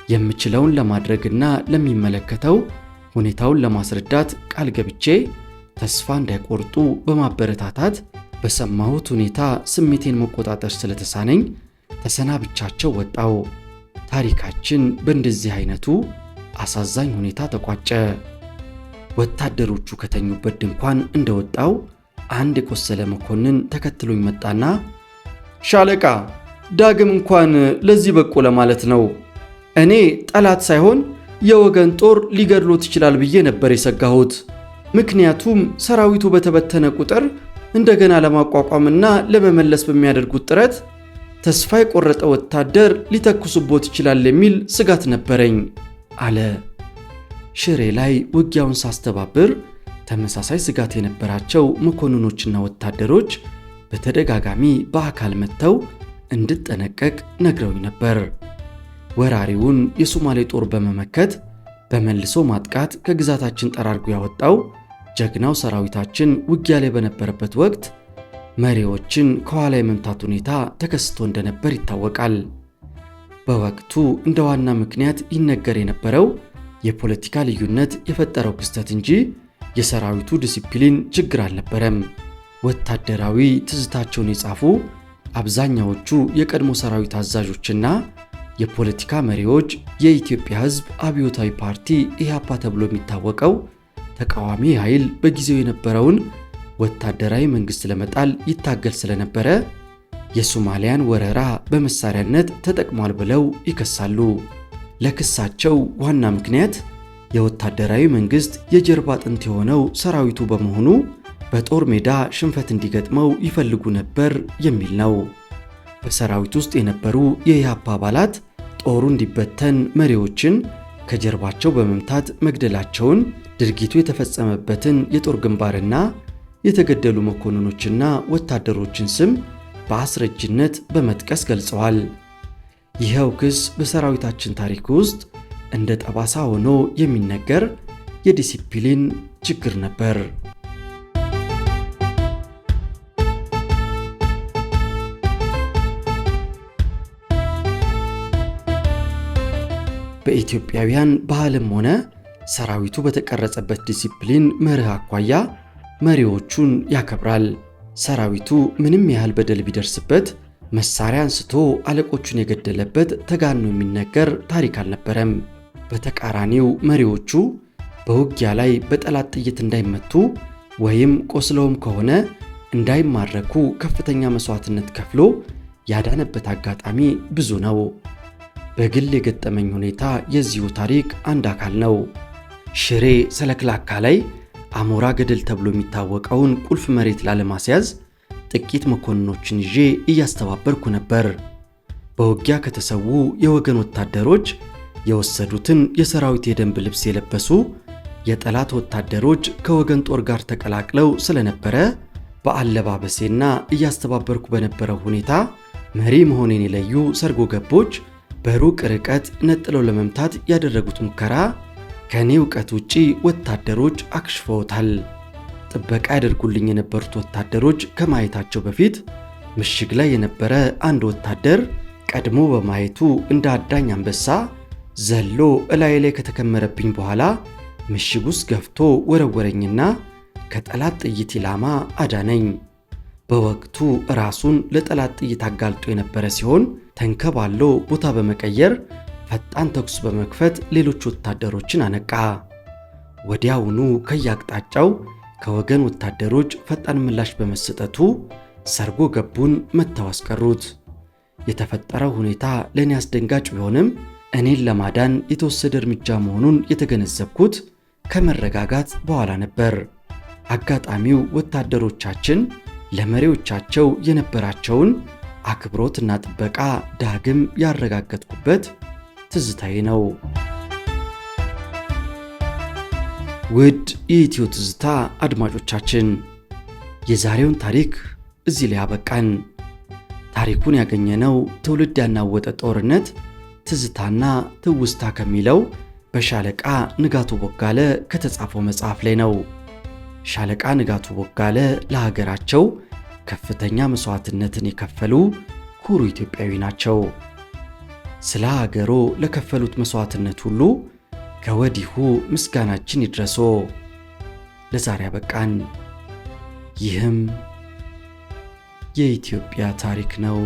የምችለውን ለማድረግና ለሚመለከተው ሁኔታውን ለማስረዳት ቃል ገብቼ ተስፋ እንዳይቆርጡ በማበረታታት በሰማሁት ሁኔታ ስሜቴን መቆጣጠር ስለተሳነኝ ተሰናብቻቸው ወጣው። ታሪካችን በእንደዚህ አይነቱ አሳዛኝ ሁኔታ ተቋጨ። ወታደሮቹ ከተኙበት ድንኳን እንደወጣው አንድ የቆሰለ መኮንን ተከትሎኝ መጣና ሻለቃ ዳግም እንኳን ለዚህ በቆ ለማለት ነው። እኔ ጠላት ሳይሆን የወገን ጦር ሊገድሎት ይችላል ብዬ ነበር የሰጋሁት። ምክንያቱም ሰራዊቱ በተበተነ ቁጥር እንደገና ለማቋቋምና ለመመለስ በሚያደርጉት ጥረት ተስፋ የቆረጠ ወታደር ሊተኩሱቦት ይችላል የሚል ስጋት ነበረኝ አለ። ሽሬ ላይ ውጊያውን ሳስተባብር ተመሳሳይ ስጋት የነበራቸው መኮንኖችና ወታደሮች በተደጋጋሚ በአካል መጥተው እንድጠነቀቅ ነግረውኝ ነበር። ወራሪውን የሶማሌ ጦር በመመከት በመልሶ ማጥቃት ከግዛታችን ጠራርጎ ያወጣው ጀግናው ሰራዊታችን ውጊያ ላይ በነበረበት ወቅት መሪዎችን ከኋላ የመምታት ሁኔታ ተከስቶ እንደነበር ይታወቃል። በወቅቱ እንደ ዋና ምክንያት ይነገር የነበረው የፖለቲካ ልዩነት የፈጠረው ክስተት እንጂ የሰራዊቱ ዲሲፕሊን ችግር አልነበረም። ወታደራዊ ትዝታቸውን የጻፉ አብዛኛዎቹ የቀድሞ ሰራዊት አዛዦችና የፖለቲካ መሪዎች የኢትዮጵያ ሕዝብ አብዮታዊ ፓርቲ ኢህአፓ ተብሎ የሚታወቀው ተቃዋሚ ኃይል በጊዜው የነበረውን ወታደራዊ መንግስት ለመጣል ይታገል ስለነበረ የሶማሊያን ወረራ በመሳሪያነት ተጠቅሟል ብለው ይከሳሉ። ለክሳቸው ዋና ምክንያት የወታደራዊ መንግስት የጀርባ አጥንት የሆነው ሰራዊቱ በመሆኑ በጦር ሜዳ ሽንፈት እንዲገጥመው ይፈልጉ ነበር የሚል ነው። በሰራዊት ውስጥ የነበሩ የኢህአፓ አባላት ጦሩ እንዲበተን መሪዎችን ከጀርባቸው በመምታት መግደላቸውን፣ ድርጊቱ የተፈጸመበትን የጦር ግንባርና የተገደሉ መኮንኖችና ወታደሮችን ስም በአስረጅነት በመጥቀስ ገልጸዋል። ይኸው ክስ በሰራዊታችን ታሪክ ውስጥ እንደ ጠባሳ ሆኖ የሚነገር የዲሲፕሊን ችግር ነበር። በኢትዮጵያውያን ባህልም ሆነ ሰራዊቱ በተቀረጸበት ዲሲፕሊን መርህ አኳያ መሪዎቹን ያከብራል። ሰራዊቱ ምንም ያህል በደል ቢደርስበት መሳሪያ አንስቶ አለቆቹን የገደለበት ተጋኖ የሚነገር ታሪክ አልነበረም። በተቃራኒው መሪዎቹ በውጊያ ላይ በጠላት ጥይት እንዳይመቱ ወይም ቆስለውም ከሆነ እንዳይማረኩ ከፍተኛ መስዋዕትነት ከፍሎ ያዳነበት አጋጣሚ ብዙ ነው። በግል የገጠመኝ ሁኔታ የዚሁ ታሪክ አንድ አካል ነው። ሽሬ ሰለክላካ ላይ አሞራ ገደል ተብሎ የሚታወቀውን ቁልፍ መሬት ላለማስያዝ ጥቂት መኮንኖችን ይዤ እያስተባበርኩ ነበር። በውጊያ ከተሰዉ የወገን ወታደሮች የወሰዱትን የሰራዊት የደንብ ልብስ የለበሱ የጠላት ወታደሮች ከወገን ጦር ጋር ተቀላቅለው ስለነበረ በአለባበሴና እያስተባበርኩ በነበረው ሁኔታ መሪ መሆኔን የለዩ ሰርጎ ገቦች በሩቅ ርቀት ነጥለው ለመምታት ያደረጉት ሙከራ ከኔ ዕውቀት ውጪ ወታደሮች አክሽፈውታል። ጥበቃ ያደርጉልኝ የነበሩት ወታደሮች ከማየታቸው በፊት ምሽግ ላይ የነበረ አንድ ወታደር ቀድሞ በማየቱ እንደ አዳኝ አንበሳ ዘሎ እላይ ላይ ከተከመረብኝ በኋላ ምሽግ ውስጥ ገፍቶ ወረወረኝና ከጠላት ጥይት ኢላማ አዳነኝ። በወቅቱ ራሱን ለጠላት ጥይት አጋልጦ የነበረ ሲሆን ተንከባሎ ቦታ በመቀየር ፈጣን ተኩስ በመክፈት ሌሎች ወታደሮችን አነቃ። ወዲያውኑ ከያቅጣጫው ከወገን ወታደሮች ፈጣን ምላሽ በመሰጠቱ ሰርጎ ገቡን መተው አስቀሩት። የተፈጠረው ሁኔታ ለእኔ አስደንጋጭ ቢሆንም እኔን ለማዳን የተወሰደ እርምጃ መሆኑን የተገነዘብኩት ከመረጋጋት በኋላ ነበር። አጋጣሚው ወታደሮቻችን ለመሪዎቻቸው የነበራቸውን አክብሮትና ጥበቃ ዳግም ያረጋገጥኩበት ትዝታዬ ነው። ውድ የኢትዮ ትዝታ አድማጮቻችን የዛሬውን ታሪክ እዚህ ላይ አበቃን። ታሪኩን ያገኘነው ትውልድ ያናወጠ ጦርነት ትዝታና ትውስታ ከሚለው በሻለቃ ንጋቱ ቦጋለ ከተጻፈው መጽሐፍ ላይ ነው። ሻለቃ ንጋቱ ቦጋለ ለሀገራቸው ከፍተኛ መስዋዕትነትን የከፈሉ ኩሩ ኢትዮጵያዊ ናቸው። ስለ ሀገሮ ለከፈሉት መስዋዕትነት ሁሉ ከወዲሁ ምስጋናችን ይድረሶ። ለዛሬ አበቃን። ይህም የኢትዮጵያ ታሪክ ነው።